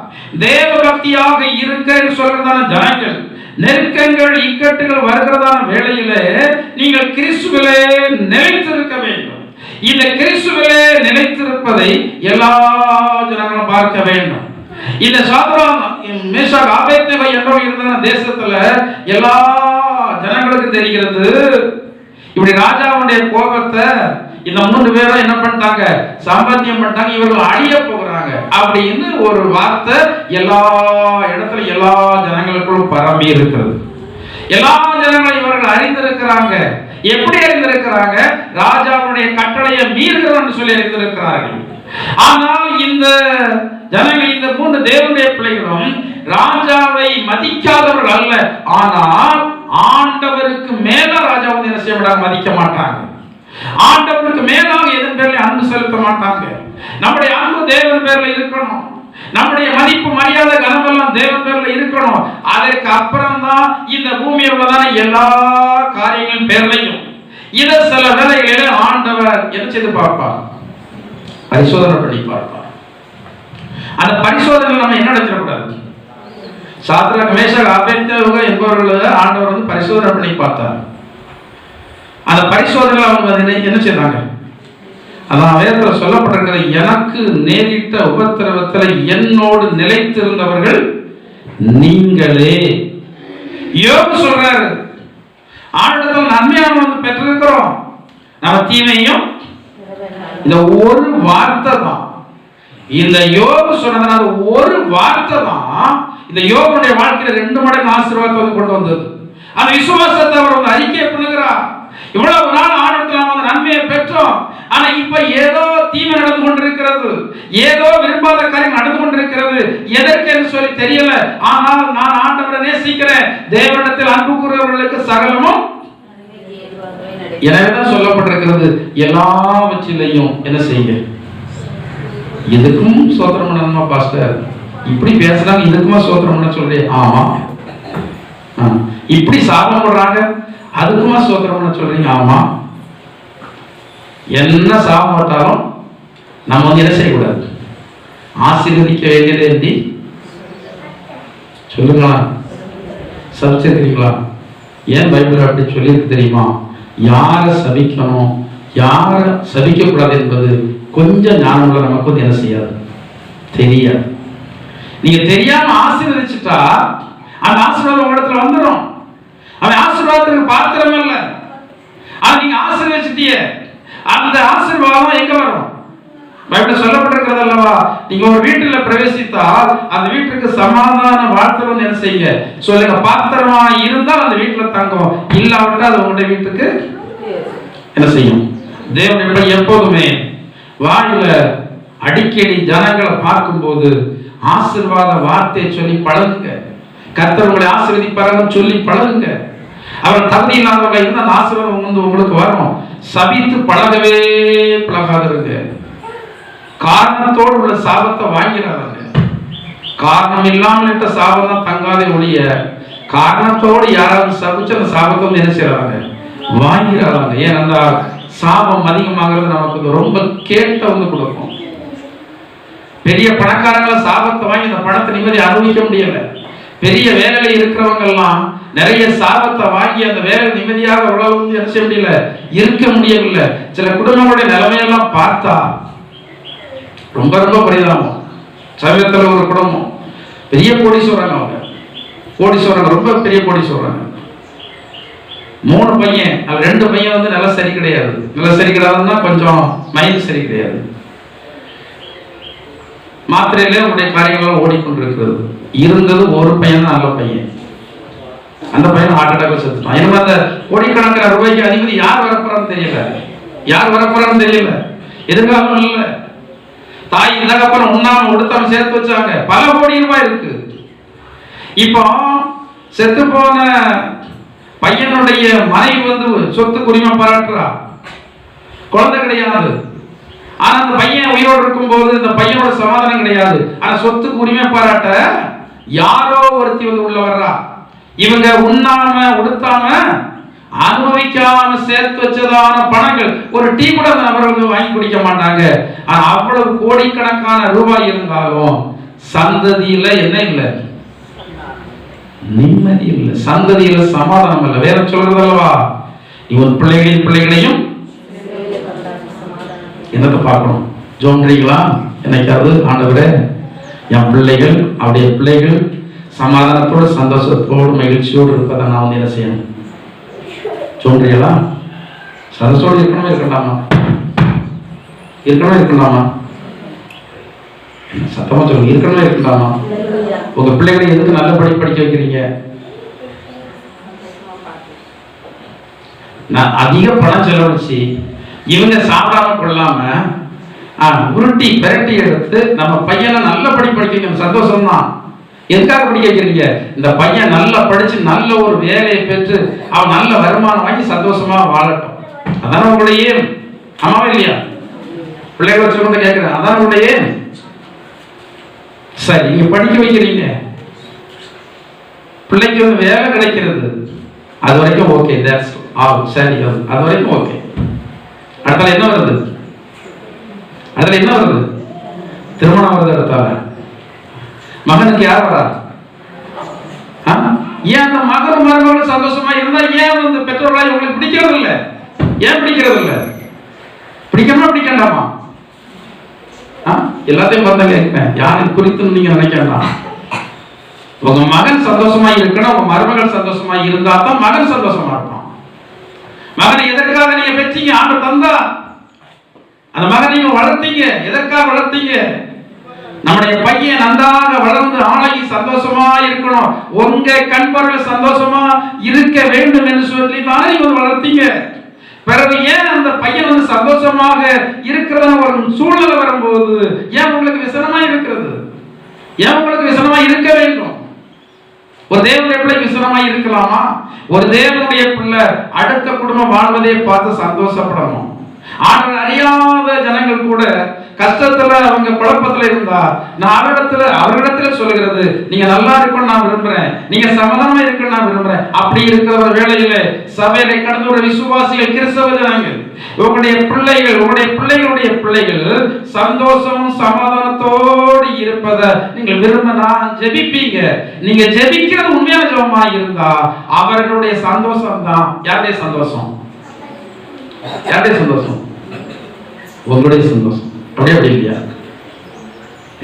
தேவ பக்தியாக இருக்க சொல்றதான ஜனங்கள் நெருக்கங்கள் இக்கட்டுகள் வருகிறதான வேளையிலே நீங்கள் கிறிஸ்துவிலே நிலைத்திருக்க வேண்டும். இந்த கிறிஸ்துவிலே நிலைத்திருப்பதை எல்லா ஜனங்களும் பார்க்க வேண்டும். இந்த சாத்ராக் மேஷாக் ஆபேத்நேகோ என்றவர்கள் இருந்த தேசத்துல எல்லா ஜனங்களுக்கும் தெரிகிறது. இப்படி ராஜாவுடைய கோபத்தை இந்த 3 பேரும் என்ன பண்ணிட்டாங்க? சம்பாத்தியம் பண்ணிட்டாங்க. இவர்கள் அழிய போகிறாங்க அப்படின்னு ஒரு வார்த்தை எல்லா இடத்துல எல்லா ஜனங்களுக்கும் பரம்பி இருக்கிறது. எல்லா ஜனங்களும் இவர்கள் அறிந்திருக்கிறாங்க. எப்படி அறிந்திருக்கிறாங்க? ராஜாவுடைய கட்டளையை மீறுகிறோம் சொல்லி அறிந்திருக்கிறார்கள். ஆனால் இந்த ஜனங்கள், இந்த 3 தேவனுடைய பிள்ளைகளும் ராஜாவை மதிக்காதவர்கள் அல்ல. ஆனால் ஆண்டவருக்கு மேல ராஜாவை என்ன செய்ய விடாம மதிக்க மாட்டாங்க. ஆண்டவருக்கு மேலாக எதன் பேர்ல அன்பு செலுத்த மாட்டாங்க. நம்முடைய அன்பு தேவன் பேர்ல இருக்கணும். நம்முடைய மதிப்பு, மரியாதை, கனமெல்லாம் தேவன் பேர்ல இருக்கணும். அதற்கு அப்புறம் தான் இந்த பூமியில் உள்ளதான எல்லா காரியங்களின் பேர்லையும் இதை சில வேளைகளிலே ஆண்டவர் என்ன செய்து பார்ப்பார்? பரிசோதனை பண்ணி பார்ப்பார். அந்த பரிசோதனை நம்ம என்ன நடத்தக்கூடாது? சாத்ராக் மேஷாக் ஆபேத்நேகோ என்பவர்கள் ஆண்டவர் பரிசோதனை பண்ணி பார்த்தார். அந்த பரிசோதனை அவங்க என்ன செய்தாங்க? அதான் வேதத்தில் சொல்லப்பட்டிருக்கிற, எனக்கு நேரிட்ட உபத்திரவத்தில் என்னோடு நிலைத்திருந்தவர்கள் நீங்களே. யோபு சொல்றாரு, ஆண்டவரிடத்தில் நன்மையான பெற்றிருக்கிறோம், நம்ம தீமையும். இந்த ஒரு வார்த்தை தான், இந்த யோபு சொன்னதுனால ஒரு வார்த்தை தான் இந்த யோபுடைய வாழ்க்கையில 2 மடங்கு ஆசீர்வாதத்தை கொண்டு வந்தது. அந்த விசுவாசத்தை அவர் அறிக்கை பண்ணுகிறார். இவ்வளவு நாள் ஆண்டவரிடத்தில் நாம் நன்மையை பெற்றோம். ஆனா இப்ப ஏதோ தீமை நடந்து கொண்டிருக்கிறது, ஏதோ விரும்பாத காரியம் நடந்து கொண்டிருக்கிறது. எதற்கு என்று சொல்லி தெரியல. ஆனால் நான் ஆண்டவரை நேசிக்கிறேன். தேவனிடத்தில் அன்பு கூறுகிறவர்களுக்கு சகலமும். எனவேதான் சொல்லப்பட்டிருக்கிறது, எல்லாவற்றிலையும் என்ன செய்யுங்க, இதுக்கும் சோத்திரம் பண்ணணுமா பாஸ்டர்? இப்படி பேசுறாங்க, இதுக்குமா சோத்திரம் பண்ண சொல்லி? ஆமா. இப்படி சாதம் போடுறாங்க, அதுக்குமா சோத்திரம் பண்ண சொல்றீங்க? ஆமா. என்ன சாபம் போட்டாலும் நம்ம என்ன செய்யக்கூடாது? ஆசீர்வதிக்க வேண்டியது எப்படி சொல்லுங்களா? சபிச்சிருக்கீங்களா? ஏன் பைபிள் அப்படி சொல்லியிருக்கு தெரியுமா? யாரை சபிக்கணும், யாரை சபிக்க கூடாது என்பது கொஞ்சம் ஞானமுள்ள நமக்கு என்ன செய்யாது, தெரியாது. நீங்க தெரியாம ஆசீர்வதிச்சுட்டா அந்த ஆசீர்வாதம் உங்க இடத்துல வந்துடும். அவன் ஆசீர்வாதத்துக்கு பாத்திரம் இல்ல. அது நீங்க ஆசீர்வதிச்சிட்டிய, அந்த ஆசீர்வாதம் எங்க வரும்? பைபிள்ல சொல்லப்பட்டிருக்கிறது அல்லவா, நீங்க ஒரு வீட்டுல பிரவேசித்தால் அந்த வீட்டுக்கு சமாதான வாழ்த்து என்ன செய்யுங்க சொல்லுங்க. பாத்திரமா இருந்தால் அந்த வீட்டுல தங்கும், இல்லாவிட்டால் அது உங்களுடைய வீட்டுக்கு என்ன செய்யும்? தேவன் எப்போதுமே வாயில அடிக்கடி ஜனங்களை பார்க்கும்போது ஆசீர்வாத வார்த்தையை சொல்லி பழகுங்க. கர்த்தர் உங்களை ஆசீர்வதிப்பார்கள் சொல்லி பழகுங்க. அவர் தகுதி இல்லாதவர்கள் இருந்தால் அந்த ஆசீர்வாதம் உங்களுக்கு வரும். சபித்து பழகவே பழகாதிருங்க. காரணத்தோடு உள்ள சாபத்தை வாங்கிறாங்க. காரணம் இல்லாமல் இட்ட சாபம் தான் தங்காதே ஒழிய, காரணத்தோடு யாராவது சபிச்சு அந்த சாபத்தை வந்து என்ன செய்யறாங்க, வாங்கிறாங்க. ஏனென்றால் சாபம் அதிகமாகிறது நமக்கு ரொம்ப கேட்ட வந்து கொடுக்கும். பெரிய பணக்காரங்களை சாபத்தை வாங்கி அந்த பணத்தை நிம்மதி அனுபவிக்க முடியல. பெரிய வேலையில இருக்கிறவங்க எல்லாம் நிறைய சாபத்தை வாங்கி அந்த வேலை நிம்மதியாக உலகம் வந்து என்ன செய்ய முடியல, இருக்க முடியவில்லை. சில குடும்பங்களுடைய நிலைமையெல்லாம் பார்த்தா ரொம்ப ரொம்ப பரிதாபம். சமீபத்தில் ஒரு குடும்பம் பெரிய கோடீஸ்வரங்க, அவங்க கோடீஸ்வரங்க, ரொம்ப பெரிய கோடீஸ்வரங்க. 3 பையன், அது 2 பையன் வந்து நல்லா சரி கிடையாது. நல்லா சரி கிடையாதுன்னா கொஞ்சம் மைண்ட் சரி கிடையாது. மாத்திரையிலே உங்களுடைய காரியங்களும் ஓடிக்கொண்டிருக்கிறது. இருந்தது ஒரு பையன் தான் நல்ல பையன். அந்த பையன் ஹார்ட் அட்டாக் செத்துட்டான். ஏன்னா அந்த கோடிக்கணக்கான ரூபாய்க்கு அதிபதி யார் வரப்போறான்னு தெரியல, யார் வரப்போறான்னு தெரியல, எதிர்காலம் இல்லை. தாய் தகப்பன் உண்ணாம உடுத்தாம சேர்த்து வச்சாங்க. பல கோடி ரூபாய் இருக்கு. இப்போ செத்து போன பையனுடைய மனைவி வந்து சொத்துக்கு உரிமை பாராட்டுறா. குழந்தை கிடையாது. ஆனா அந்த பையன் உயிரோடு இருக்கும் போது இந்த பையனோட சமாதானம் கிடையாது. ஆனா சொத்துக்கு உரிமை பாராட்ட யாரோ ஒருத்தி வந்து உள்ள வர்றா. இவங்க உண்ணாம உடுத்தாம அனுபவிக்காம சேர்த்து வச்சதான பணங்கள், ஒரு டீ கூட அந்த நபர்கள் வாங்கி குடிக்க மாட்டாங்க. ஆனா அவ்வளவு கோடிக்கணக்கான ரூபாய் இருந்தாலும் சந்ததியில என்ன இல்லை, நிம்மதி இல்லை, சந்ததியில சமாதானம் இல்லை. வேற சொல்றது அல்லவா, இவன் பிள்ளைகளையும் என்னத்தை பார்க்கணும். ஜோன்றீங்களா என்னைக்காவது, ஆண்டவரே என் பிள்ளைகள் அவருடைய பிள்ளைகள் சமாதானத்தோடு சந்தோஷத்தோடு மகிழ்ச்சியோடு இருப்பதை நான் வந்து என்ன செய்யணும். சொல்றீங்களா? சந்தோஷத்தோடு இருக்கணுமா இருக்கண்டாமா, இருக்கணுமா இருக்கண்டாமா, சத்தமா சொல்லுங்க, இருக்கணுமா இருக்கண்டாமா. உங்க பிள்ளைகளை எதுக்கு நல்லபடி படிக்க வைக்கிறீங்க? நான் அதிக பணம் செலவழிச்சு இவங்க சாப்பிடாம கொள்ளாம உருட்டி பெரட்டி எடுத்து நம்ம பையனை நல்லபடி படிக்க வைக்கணும். சந்தோஷம் தான். எதுக்காக படிக்க வைக்கிறீங்க? இந்த பையன் நல்லா படிச்சு நல்ல ஒரு வேலையை பெற்று அவன் நல்ல வருமானம் வாங்கி சந்தோஷமா வாழட்டும். அதான் உங்களுடைய ஏம். ஆமாவா இல்லையா? பிள்ளைகளை வச்சு கேட்கிறேன், அதான் உங்களுடைய ஏம். சரி, நீங்க படிக்க வைக்கிறீங்க, பிள்ளைக்கு வந்து வேலை கிடைக்கிறது, அது வரைக்கும் ஓகே, தட்ஸ் ஆல். சரி, அது வரைக்கும் ஓகே. அடுத்தால என்ன வருது? அதுல என்ன வருது? திருமணம் வருது. அடுத்தால மகனுக்கு யார் வரா? ஏன் அந்த மகனும் மருமகளும் சந்தோஷமா இருந்தா ஏன் வந்து பெற்றோர்களாய் உங்களுக்கு பிடிக்கிறது இல்லை? ஏன் பிடிக்கிறது இல்லை? பிடிக்கணுமா பிடிக்கண்டாமா? எல்லாத்தையும் பார்த்தா கேட்கிறேன், யாரை குறித்து நீங்க நினைக்க வேண்டாம். உங்க மகன் சந்தோஷமா இருக்கணும், உங்க மருமகள் சந்தோஷமா இருந்தா தான் மகன் சந்தோஷமா இருப்பான். மகனை எதற்காக நீங்க பெற்றீங்க? ஆண்டவர் தந்தா. அந்த மகனை நீங்க வளர்த்தீங்க, எதற்காக வளர்த்தீங்க? நம்முடைய பையன் நன்றாக வளர்ந்து ஆளாகி சந்தோஷமா இருக்கணும், உங்க கண்பர்கள் சந்தோஷமா இருக்க வேண்டும் என்று சொல்லி தானே நீங்க வளர்த்தீங்க. பிறகு ஏன் அந்த பையன் வந்து சந்தோஷமாக இருக்கிறத ஒரு சூழ்நிலை வரும்போது ஏன் உங்களுக்கு விசனமா இருக்கிறது? ஏன் உங்களுக்கு விசனமா இருக்க வேண்டும்? ஒரு தேவனுடைய பிள்ளை விசனமா இருக்கலாமா? ஒரு தேவனுடைய பிள்ளை அடுத்த குடும்பம் வாழ்வதை பார்த்து சந்தோஷப்படணும். ஆண்டவர் அறியாத ஜனங்கள் கூட கஷ்டத்துல அவங்க குழப்பத்துல இருந்தா நான் அவரிடத்துல சொல்லுகிறது, நீங்க நல்லா இருக்கணும் நான் விரும்புறேன், நீங்க சமாதானமா இருக்கணும் நான் விரும்புறேன். அப்படி இருக்கிற வேளையில சபையில கடந்த ஒரு விசுவாசிகள் கிறிஸ்தவ ஜனங்கள் உங்களுடைய பிள்ளைகளுடைய பிள்ளைகள் சந்தோஷமும் சமாதானத்தோடு இருப்பதை நீங்கள் விரும்பினா ஜெபிப்பீங்க. நீங்க ஜெபிக்கிறது உண்மையான ஜெபமா இருந்தா அவர்களுடைய சந்தோஷம் தான் யாருடைய சந்தோஷம்? யாருடைய சந்தோஷம்? உங்களுடைய சந்தோஷம். அப்படியே அப்படி இல்லையா?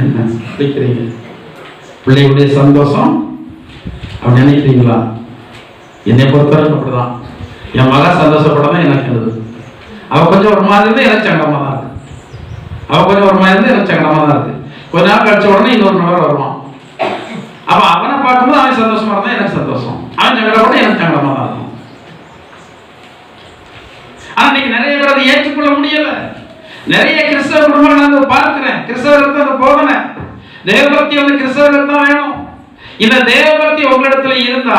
என்ன நினைக்கிறீங்க? பிள்ளைகளுடைய சந்தோஷம் அப்படி நினைக்கிறீங்களா? என்னை பொறுத்தவரைக்கும் அப்படிதான். என் மகா சந்தோஷப்படாம எனக்கு இருந்தது. அவ கொஞ்சம் ஒரு மாதிரி இருந்தா எனக்கு சங்கடமா தான் இருக்கு. அவ கொஞ்சம் ஒரு மாதிரி இருந்தா எனக்கு சங்கடமா தான் இருக்கு. கொஞ்ச நாள் கழிச்ச உடனே இன்னொரு நபர் வருவான். அவ அவனை பார்க்கும்போது அவன் சந்தோஷமா இருந்தா எனக்கு சந்தோஷம், அவன் சங்கடப்பட எனக்கு சங்கடமா தான் இருக்கும். ஆனா இன்னைக்கு நிறைய பேர் அதை ஏற்றுக்கொள்ள முடியல. நிறைய கிறிஸ்தவ குடும்பங்கள் நான் பார்க்கிறேன். கிறிஸ்தவர்களுக்கு அந்த போதனை தேவபக்தி வந்து கிறிஸ்தவர்களுக்கு தான் வேணும். இந்த தேவபக்தி உங்களிடத்துல இருந்தா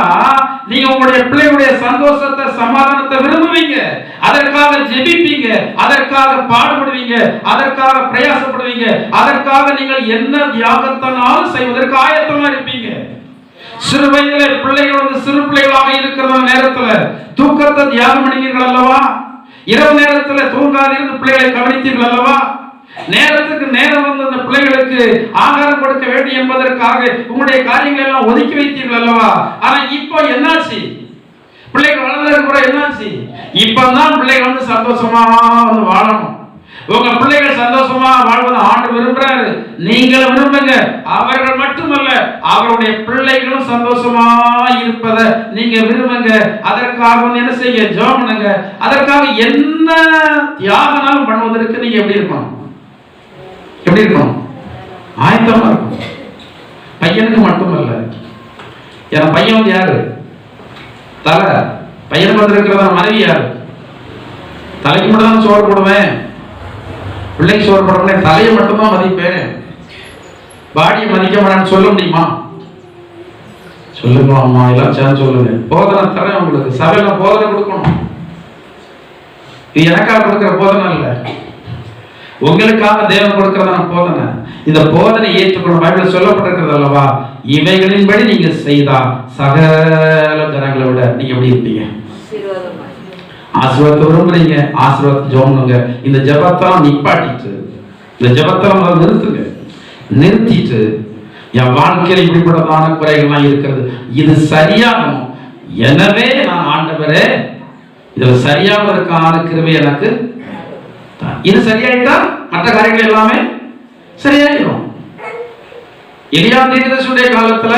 நீங்க உங்களுடைய பிள்ளைகளுடைய சந்தோஷத்தை சமாதானத்தை விரும்புவீங்க, அதற்காக ஜெபிப்பீங்க, அதற்காக பாடுபடுவீங்க, அதற்காக பிரயாசப்படுவீங்க. செய்யுங்க. அதற்காக நீங்கள் என்ன தியாகத்தினாலும் செய்வதற்கு ஆயத்தமா இருப்பீங்க. சிறு வயதிலே பிள்ளைகள் வந்து சிறு பிள்ளைகளாக இருக்கிற நேரத்துல தூக்கத்தை தியாகம் பண்ணினீர்கள் அல்லவா? இரவு நேரத்துல தூங்காதிருந்து பிள்ளைகளை கவனித்தீர்கள் அல்லவா? நேரத்துக்கு நேரம் வந்து அந்த பிள்ளைகளுக்கு ஆகாரம் கொடுக்க வேண்டும் என்பதற்காக உங்களுடைய காரியங்களை எல்லாம் ஒதுக்கி வைத்தீர்கள் அல்லவா? ஆனா இப்போ என்னாச்சு? பிள்ளைகள் வளர்ந்தது கூட என்னாச்சு? இப்பதான் பிள்ளைகள் வந்து சந்தோஷமா வந்து வாழணும். உங்க பிள்ளைகள் சந்தோஷமா வாழ்வதை ஆண்டு விரும்புறாரு. நீங்கள் விரும்புங்க. அவர்கள் மட்டுமல்ல, அவருடைய பிள்ளைகளும் சந்தோஷமா இருப்பதை நீங்க விரும்புங்க. அதற்காக வந்து என்ன செய்ய? ஜெபம் பண்ணுங்க. அதற்காக என்ன தியாகனாலும் பண்ணுவதற்கு நீங்க எப்படி இருக்கணும்? எப்படி இருக்கணும்? ஆயத்தமா இருக்கணும். பையனுக்கு மட்டுமல்ல. என் பையன் வந்து யாரு? தலை. பையனுக்கு வந்திருக்கிறத மனைவி யாரு? தலைக்கு மட்டும் தான் சோறு போடுவேன், பிள்ளைக்கு சோறு போடுவேன், தலையை மட்டும்தான் மதிப்பேன், பாடியை மதிக்க மாட்டேன்னு சொல்ல முடியுமா? சொல்லுங்க அம்மா, எல்லாம் சேர்ந்து சொல்லுங்க. போதனை தரேன் உங்களுக்கு. சபையில போதனை கொடுக்கணும். இது எனக்காக கொடுக்கிற போதனை இல்லை, உங்களுக்காக தேவன் கொடுக்கிறதான போதனை. இந்த போதனை ஏற்றுக்கொள்ள பைபிள் சொல்லப்பட்டிருக்கிறது அல்லவா? இவைகளின்படி நீங்க செய்தா சகல ஜனங்களை விட நீங்க எப்படி இருப்பீங்க? ஆசீர்வாதத்தை விரும்புறீங்க, ஆசீர்வாதத்தை ஜெபம்னுங்க. இந்த ஜெபத்தெல்லாம் நிப்பாட்டிட்டு, இந்த ஜெபத்தெல்லாம் நிறுத்துங்க. நிறுத்திட்டு, என் வாழ்க்கையில் இப்படிப்பட்டதான குறைகள்லாம் இருக்கிறது, இது சரியாகணும், எனவே நான் ஆண்டவரே இதுல சரியாவதற்கான கிருபை எனக்கு, இது சரியாயிட்டா மற்ற காரியங்கள் எல்லாமே சரியாயிடும். எலியா தீர்க்கதரிசியுடைய காலத்துல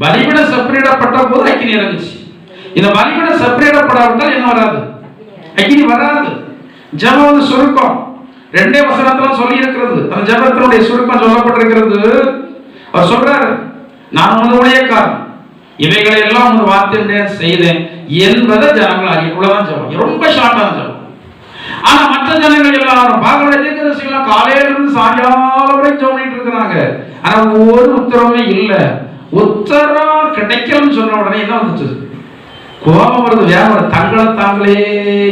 பலிபீடம் செப்பரேட்டப்பட்ட போது அக்கினி இறங்குச்சு. இந்த பலிபீடம் செப்பரேட்டப்படாவிட்டால் என்ன வராது? அக்கினி வராது. ஜெபம் வந்து சுருக்கம். 2 வசனத்துல சொல்லி இருக்கிறது. அந்த ஜெபத்தினுடைய சுருக்கம் சொல்லப்பட்டிருக்கிறது. அவர் சொல்றாரு, நான் வந்து ஊழியக்காரன், இவைகளை எல்லாம் ஒரு வார்த்தை செய்தேன் என்பதை ஜனங்கள் அறியக்குள்ளதான் ஜெபம். ரொம்ப ஷார்ட்டான ஜெபம். ஆனா மற்ற ஜனங்கள் எல்லாரும் பாகவத தீர்க்கதரிசிகள் காலையில இருந்து சாயங்காலம் வரை ஜெபம் பண்ணிட்டு இருக்கிறாங்க. ஆனா ஒரு உத்தரவுமே இல்ல. உத்தரம் கிடைக்கலன்னு சொன்ன உடனே என்ன வந்துச்சு? கோபம் வருது, வேகம். தங்களை தாங்களே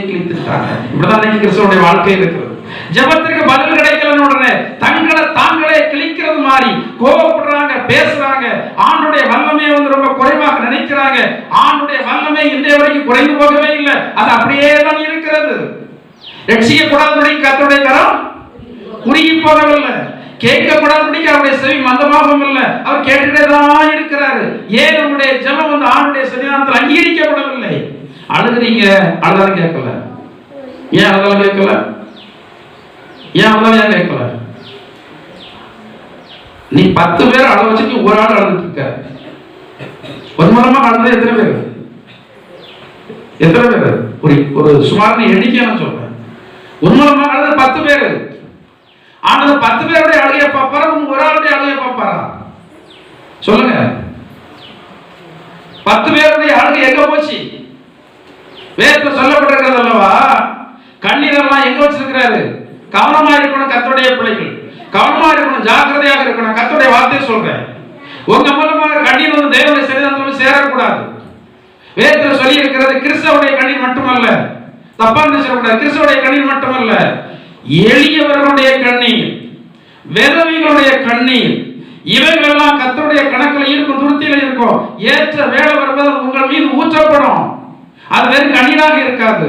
கிழித்துட்டாங்க. இப்படிதான் இன்னைக்கு கிறிஸ்தவனுடைய வாழ்க்கை இருக்கிறது. ஜெபத்திற்கு பதில் கிடைக்கலன்னு உடனே தங்களை தாங்களே கிழிக்கிறது மாதிரி கோபப்படுறாங்க, பேசுறாங்க. ஆண்டுடைய வல்லமையை வந்து ரொம்ப குறைவாக நினைக்கிறாங்க. ஆண்டுடைய வல்லமை இன்றைய வரைக்கும் குறைந்து போகவே இல்லை, அது அப்படியே தான் இருக்கிறது. ரட்சிக்கப்படாதபடி கர்த்தருடைய கரம் குறுகி போகவில்லை, கேட்கப்படாதபடி அவருடைய செவி மந்தமாகவும் இல்லை, அவர் கேட்டுட்டே தான் இருக்கிறாரு. ஏன் உங்களுடைய ஜெபம் வந்து ஆண்டுடைய சன்னிதானத்தில் அங்கீகரிக்கப்படவில்லை? அழுகிறீங்க, அழுதாலும் கேட்கல. ஏன் அழுதாலும் கேட்கல? ஏன் அழுதாலும் ஏன் கேட்கல? நீ 10 பேர் அழ வச்சுட்டு ஒரு ஆள் அழுதுட்டு இருக்க. ஒரு மூலமா அழுது எத்தனை பேர்? எத்தனை பேர்? ஒரு சுமார் எண்ணிக்கை நான் சொல்றேன். உண்மையிலுமா அழுது 10 பேர். ஆனது 10 பேருடைய அழுகையை பார்ப்பாரா, ஒரு ஆளுடைய அழுகையை பார்ப்பாரா? சொல்லுங்க. 10 பேருடைய அழுகை எங்க போச்சு? வேதத்தில் சொல்லப்பட்டிருக்கிறது அல்லவா? கண்ணீர் எல்லாம் எங்க வச்சிருக்கிறாரு? கவனமா இருக்கணும் கர்த்தருடைய பிள்ளைகள், கவனமா இருக்கணும், ஜாக்கிரதையாக இருக்கணும். கர்த்தருடைய வார்த்தையை சொல்றேன். உங்க மூலமாக கண்ணீர் வந்து தேவனுடைய சன்னிதானத்தில் சேரக்கூடாது. வேதத்தில் சொல்லி இருக்கிறது, கிறிஸ்தவனுடைய கண்ணீர் மட்டுமல்ல, தப்பா நினைச்சிடக்கூடாது. கிறிஸ்தவனுடைய கண்ணீர் மட்டுமல்ல, எளியவர்களுடைய கண்ணீர், வேதவிகளுடைய கண்ணீர், இவைகள் எல்லாம் கர்த்தருடைய கணக்கில் இருக்கும், துருத்தியில இருக்கும். ஏற்ற வேலை வருவது உங்கள் மீது ஊற்றப்படும். அது வெறும் கண்ணீராக இருக்காது,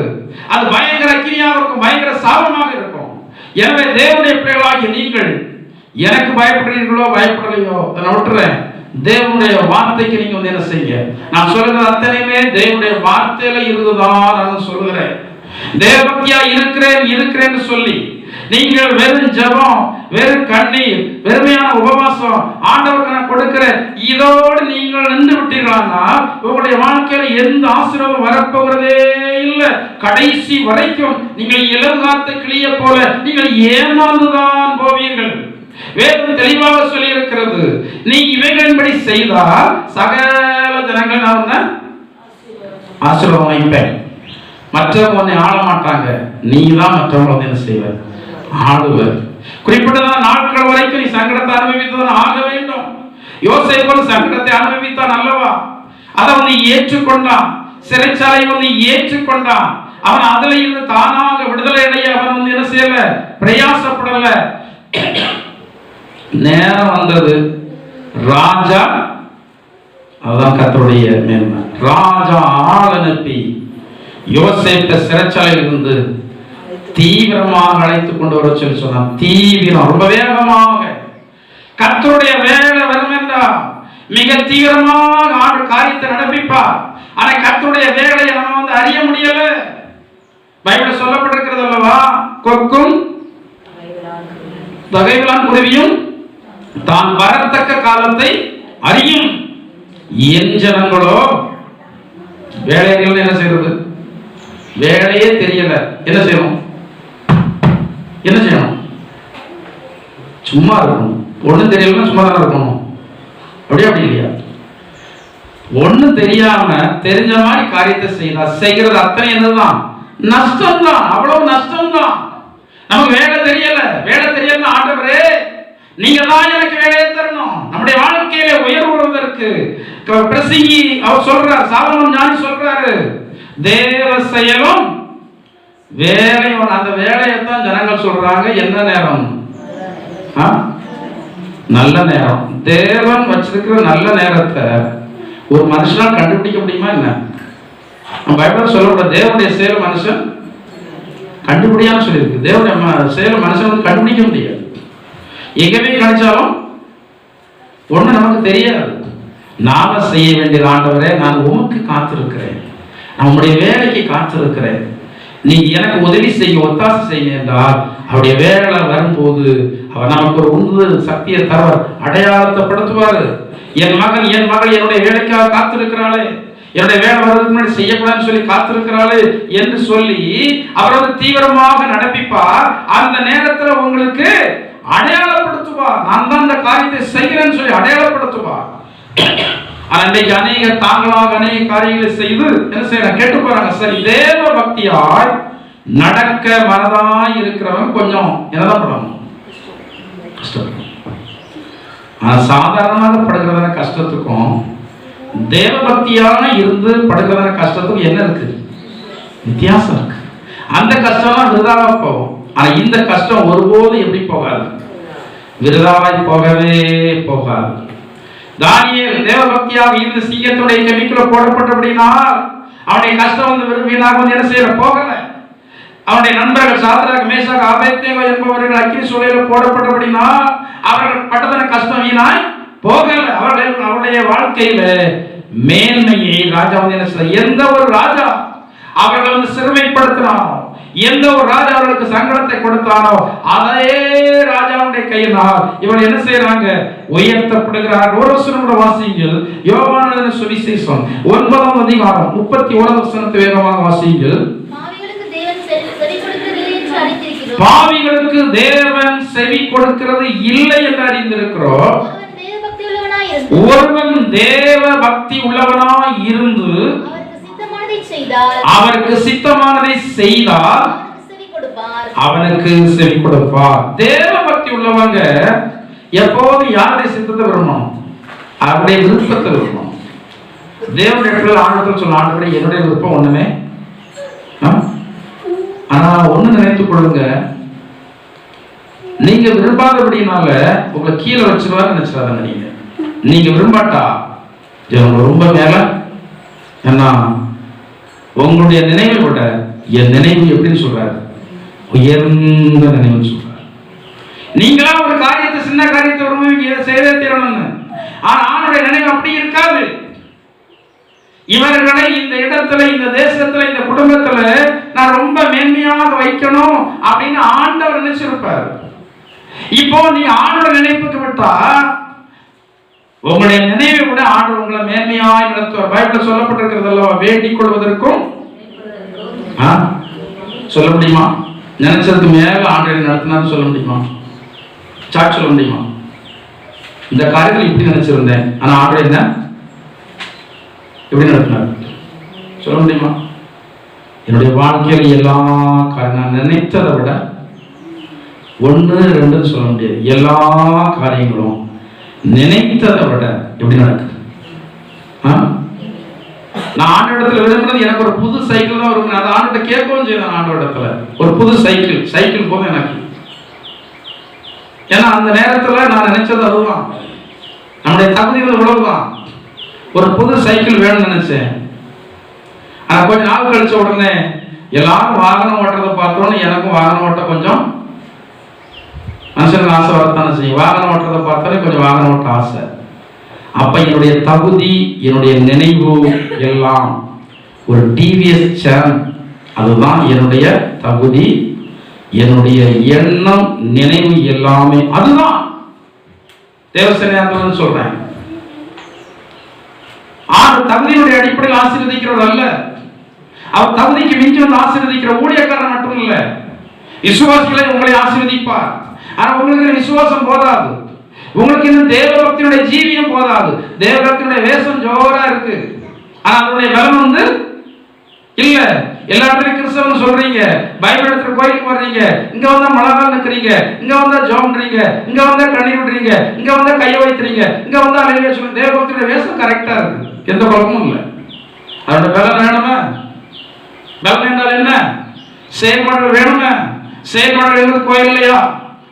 அது பயங்கர அக்கினியாக இருக்கும், பயங்கர சாபமாக இருக்கும். எனவே தேவனுடைய பிள்ளைகளாகிய நீங்கள் எனக்கு பயப்படுறீர்களோ பயப்படலையோ அதை விட்டுறேன். தேவனுடைய வார்த்தைக்கு நீங்க வந்து என்ன செய்ய? நான் சொல்லுகிற அத்தனையுமே தேவனுடைய வார்த்தையில இருந்துதான் நான் சொல்லுகிறேன். தேவபக்தியா இருக்கிறேன்னு சொல்லி நீங்கள் வெறும் ஜெபம், வெறும் கண்ணீர், வெறுமையான உபவாசம், ஆண்டவருக்கு நான் கொடுக்கிறேன், இதோடு நீங்கள் நின்று விட்டீர்களானா உங்களுடைய வாழ்க்கையில எந்த ஆசீர்வாதம் வரப்போகிறதே இல்லை. கடைசி வரைக்கும் நீங்கள் இளம் காத்த கிளிய போல நீங்கள் ஏமாந்துதான் போவீர்கள். வேதம் தெளிவாக சொல்லி இருக்கிறது, நீ இவைகளின்படி செய்தால் சகல ஜனங்கள் நான் ஆசீர்வாதம் வைப்பேன். மற்றவங்க உன்னை ஆள மாட்டாங்க, நீ தான் மற்றவங்க வந்து என்ன செய்வார்? ஆளுவர். குறிப்பிட்டதான நாட்கள் வரைக்கும் நீ சங்கடத்தை அனுபவித்ததான் ஆக வேண்டும். யோசேப்பு சங்கடத்தை அனுபவித்தான் அல்லவா? அதை வந்து ஏற்றுக்கொண்டான், சிறைச்சாலை வந்து ஏற்றுக்கொண்டான். அவன் அதுல இருந்து தானாக விடுதலை அடைய அவன் வந்து என்ன செய்யல? பிரயாசப்படல. நேரம் வந்தது. ராஜா, அதுதான் கர்த்தருடைய மேன்மை. ராஜா ஆள் அனுப்பி யோசேப்பை சிறைச்சாலையில் இருந்து தீவிரமாக அழைத்துக் கொண்டு வர சொல்லி சொன்னான். தீவிரம், ரொம்ப வேகமாக. கர்த்தருடைய வேலை வரும் என்றால் மிக தீவிரமாக ஆண்டு காரியத்தை நடப்பிப்பார். ஆனா கர்த்தருடைய வேலையை நம்ம அறிய முடியல. பைபிள் சொல்லப்பட்டிருக்கிறது அல்லவா, கொக்கும் தகைவிலான் குருவியும் தான் வரத்தக்க காலத்தை அறியும். என் ஜனங்களோ வேலைகள் என்ன செய்யறது, வேலையே தெரியல. என்ன செய்யணும், என்ன செய்யணும்? சும்மா இருக்கணும். ஒண்ணும் தெரியலன்னா சும்மா தான் இருக்கணும். அப்படியே அப்படி இல்லையா? ஒண்ணும் தெரியாம தெரிஞ்ச மாதிரி காரியத்தை செய்கிறது அத்தனை என்னதான் நஷ்டம் தான். அவ்வளவு நஷ்டம் தான். நமக்கு வேலை தெரியல, வேலை தெரியல. ஆண்டவரே நீங்க தான் எனக்கு வேலையை தரணும். நம்முடைய வாழ்க்கையில உயர்வுவதற்கு பிரசங்கி அவர் சொல்றார், சாலமோன் ஞானி சொல்றாரு, தேவ செயலும் வேலையும். அந்த வேலையைத்தான் ஜனங்கள் சொல்றாங்க என்ன நேரம்? நல்ல நேரம். தேவன் வச்சிருக்கிற நல்ல நேரத்தை ஒரு மனுஷனால் கண்டுபிடிக்க முடியுமா என்ன? பைபிள் சொல்லப்பட்ட தேவனுடைய செயல் மனுஷன் கண்டுபிடியான்னு சொல்லியிருக்கு. தேவனுடைய செயல் மனுஷன் வந்து கண்டுபிடிக்க முடியாது. எங்கவே கிடைச்சாலும் ஒண்ணு நமக்கு தெரியாது. நாம செய்ய வேண்டிய ஆண்டவரே, நான் உமக்கு காத்திருக்கிறேன், நம்முடைய வேலைக்கு காத்திருக்கிறேன், நீங்க எனக்கு உதவி செய்ய ஒத்தாசை செய்ய என்றால் அவருடைய வேலை வரும்போது அவர் நமக்கு ஒரு உந்துதல் சக்தியை தருவார், அடையாளத்தை படுத்துவாரு. என் மகன் என் மகள் என்னுடைய வேலைக்காக காத்திருக்கிறாளே, என்னுடைய வேலை வர்றதுக்கு முன்னாடி செய்யக்கூடாதுன்னு சொல்லி காத்திருக்கிறாளே என்று சொல்லி அவர் வந்து தீவிரமாக நடப்பிப்பார். அந்த நேரத்தில் உங்களுக்கு அடையாளப்படுத்துவார். நான் தான் இந்த காரியத்தை செய்கிறேன்னு சொல்லி அடையாளப்படுத்துவார். அன்றைக்கு அநேக தாங்களாக அநேக காரியங்களை செய்து என்ன செய்யறாங்க, கேட்டு போறாங்க. சரி, தேவ பக்தியாய் நடக்க மனதாய் இருக்கிறவங்க கொஞ்சம் என்னதான் பண்ணணும், கஷ்டப்படும். ஆனா சாதாரணமாக படுகிறதான கஷ்டத்துக்கும் தேவ பக்தியான இருந்து படுகிறதான கஷ்டத்துக்கும் என்ன இருக்கு, வித்தியாசம் இருக்கு. அந்த கஷ்டம் விருதாவா போகும். ஆனா இந்த கஷ்டம் ஒருபோதும் எப்படி போகாது, விருதாவாய் போகவே போகாது. தானியேல் தேவ பக்தியாக இருந்து சீகத்துடைய கெமிக்கல போடப்பட்டபடினா அவனுடைய கஷ்டம் வந்து வீணாக வந்து என்ன செய்யற போகல. அவனுடைய நண்பர்கள் சாத்ராக் மேஷாக் ஆபேத்நேகோ என்பவர்கள் அக்கினி சூளையில போடப்பட்டபடினா அவர்கள் பட்டதான கஷ்டம் வீணாய் போகல. அவருடைய வாழ்க்கையில மேன்மையை ராஜா வந்து என்ன செய்ய, எந்த ஒரு ராஜா அவர்கள் வந்து சிறுமைப்படுத்தினானோ, எந்த ஒரு ராஜா அவர்களுக்கு சங்கடத்தை கொடுத்தானோ அதே ராஜாவுடைய கையினால் இவன் என்ன செய்யறாங்க, உயர்த்தப்படுகிறார்கள். ஒரு வசனம் கூட வாசியுங்கள், யோவான் எழுதின சுவிசேஷம் 9ஆம் அதிகாரம் 31ஆம் வசனத்தை வேகமாக வாசியுங்கள். பாவிகளுக்கு தேவன் செவி கொடுக்கிறது இல்லை என்று அறிந்திருக்கிறோம். ஒருவன் தேவ பக்தி உள்ளவனாய் இருந்து அவருக்கு சித்தமானதை செய்தால் அவனுக்கு செவி கொடுப்பார். தேவ பக்தி உள்ளவங்க எப்போது யாருடைய சித்தத்தை விரும்பணும், அவருடைய விருப்பத்தை விரும்பணும். தேவனுடைய இடத்துல ஆண்டத்தில் சொல்ல, ஆண்டவரே என்னுடைய விருப்பம் ஒண்ணுமே, ஆனா ஒண்ணு நினைத்துக் கொள்ளுங்க, நீங்க விரும்பாதபடினால உங்களை கீழே வச்சிருவாரு நினைச்சிடாத. நீங்க விரும்பாட்டா ரொம்ப மேல, ஏன்னா உங்களுடைய நினைவை விட என் நினைவு எப்படின்னு சொல்றாரு, உயர்ந்த நினைவுன்னு சொல்றாரு. நீங்களா ஒரு காரியத்தை, சின்ன காரியத்தை விரும்புவீங்க, இதை செய்தே தீரணும்னு. ஆனா ஆணுடைய நினைவு அப்படி இருக்காது. இவர்களை இந்த இடத்துல, இந்த தேசத்துல, இந்த குடும்பத்துல நான் ரொம்ப மேன்மையாக வைக்கணும் அப்படின்னு ஆண்டவர் நினைச்சிருப்பார். இப்போ நீ ஆண்டோட நினைப்புக்கு விட்டா உங்களுடைய நினைவை விட ஆண்டவர் உங்களை மேன்மையாய் நடத்துவார். பைபிள்ல சொல்லப்பட்டிருக்கிறது அல்லவா, வேண்டிக் கொள்வதற்கும் சொல்ல முடியுமா, நினைச்சதுக்கு மேல ஆண்டவர் நடத்தினார் சொல்ல முடியுமா, சாட்சி சொல்ல முடியுமா? இந்த காரியத்தில் இப்படி நினைச்சிருந்தேன், ஆனா ஆண்டவர் என்ன எப்படி நடத்தினார் சொல்ல முடியுமா? என்னுடைய வாழ்க்கையில் எல்லா நான் நினைத்ததை விட 1, 2 சொல்ல முடியாது. எல்லா காரியங்களும் நினைத்ததை விட எப்படி நடக்குது. நான் ஆண்டு இடத்துல விரும்புறது எனக்கு ஒரு புது சைக்கிள் தான் வரும். அதை ஆண்டு கேட்கவும் செய்யணும். ஆண்டு இடத்துல ஒரு புது சைக்கிள் போதும் எனக்கு. ஏன்னா அந்த நேரத்தில் நான் நினைச்சது அதுதான், நம்முடைய தகுதி இவ்வளவுதான். ஒரு புது சைக்கிள் வேணும்னு நினைச்சேன். ஆனால் கொஞ்ச நாள் கழிச்ச உடனே எல்லாரும் வாகனம் ஓட்டுறதை பார்த்தோன்னு எனக்கும் வாகனம் ஓட்ட கொஞ்சம் மனுஷனுக்கு ஆசை வரத்தானே செய்யும். வாகனம் ஓட்டுறதை பார்த்தோன்னே கொஞ்சம் வாகனம் ஓட்ட ஆசை. அப்ப என்னுடைய தகுதி, என்னுடைய நினைவு எல்லாம் ஒரு டிவிஎஸ் சேனல், அதுதான் என்னுடைய தகுதி, என்னுடைய எண்ணம், நினைவு எல்லாமே அதுதான். தேவசேனையாளர் சொல்றேன், தகுதியினுடைய அடிப்படையில் ஆசீர்வதிக்கிறவர் அல்ல, அவர் தகுதிக்கு மிஞ்சி வந்து ஆசீர்வதிக்கிற ஊழியக்காரன் மட்டும் இல்ல, விசுவாசிகளை உங்களை ஆசீர்வதிப்பார். ஆனா உங்களுக்கு விசுவாசம் போதாது, உங்களுக்கு இந்த தேவபக்தியுடைய ஜீவியம் போதாது. தேவபக்தியுடைய வேஷம் ஜோரா இருக்கு, ஆனா அதனுடைய பலம் வந்து இல்ல. எல்லா இடத்துலயும் கிறிஸ்தவன் சொல்றீங்க, பைபிள் எடுத்துட்டு கோயிலுக்கு வர்றீங்க, இங்க வந்தா மழகால் நிக்கிறீங்க, இங்க வந்தா ஜோம்ன்றீங்க, இங்க வந்தா கண்ணீர் விடுறீங்க, இங்க வந்தா கையை வைக்கிறீங்க, இங்க வந்தா அலையில சொல்லுங்க. தேவபக்தியுடைய வேஷம் கரெக்டா இருக்கு, எந்த குழப்பமும் இல்லை. அதோட பலன் வேணுமே. பலன் என்றால் என்ன? செயல்பாடு வேணுமே. செயல்பாடு என்பது கோயில் இல்லையா?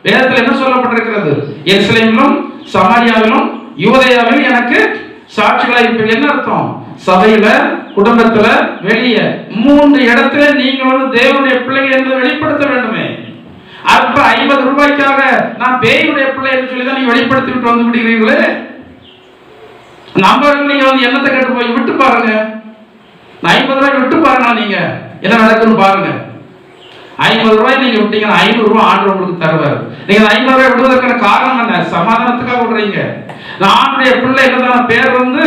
வேதத்தில் என்ன சொல்லப்பட்டிருக்கிறது? எருசலேமிலும் சமாரியாவிலும் யூதேயாவிலும் எனக்கு சாட்சிகளா இருப்பீங்க. என்ன அர்த்தம்? சபையில, குடும்பத்துல, வெளியே 3 இடத்துல நீங்க வந்து தேவனுடைய பிள்ளைகள் என்பதை வெளிப்படுத்த வேண்டுமே. அப்ப 50 ரூபாய்க்காக நான் பேயுடைய பிள்ளை என்று சொல்லி தான் நீங்க வெளிப்படுத்தி விட்டு வந்து விடுகிறீங்களே. நம்பர்கள் நீங்க வந்து என்னத்தை கேட்டு போய் விட்டு பாருங்க. 50 ரூபாய் விட்டு பாருங்க, நீங்க என்ன நடக்குன்னு பாருங்க. 50 ரூபாய் நீங்க விட்டீங்கன்னா 500 ரூபாய் ஆண்டு உங்களுக்கு தருவார். நீங்க 50 ரூபாய் விடுவதற்கான காரணம் என்ன? சமாதானத்துக்காக விடுறீங்க. ஆண்டுடைய பிள்ளை என்னதான பேர் வந்து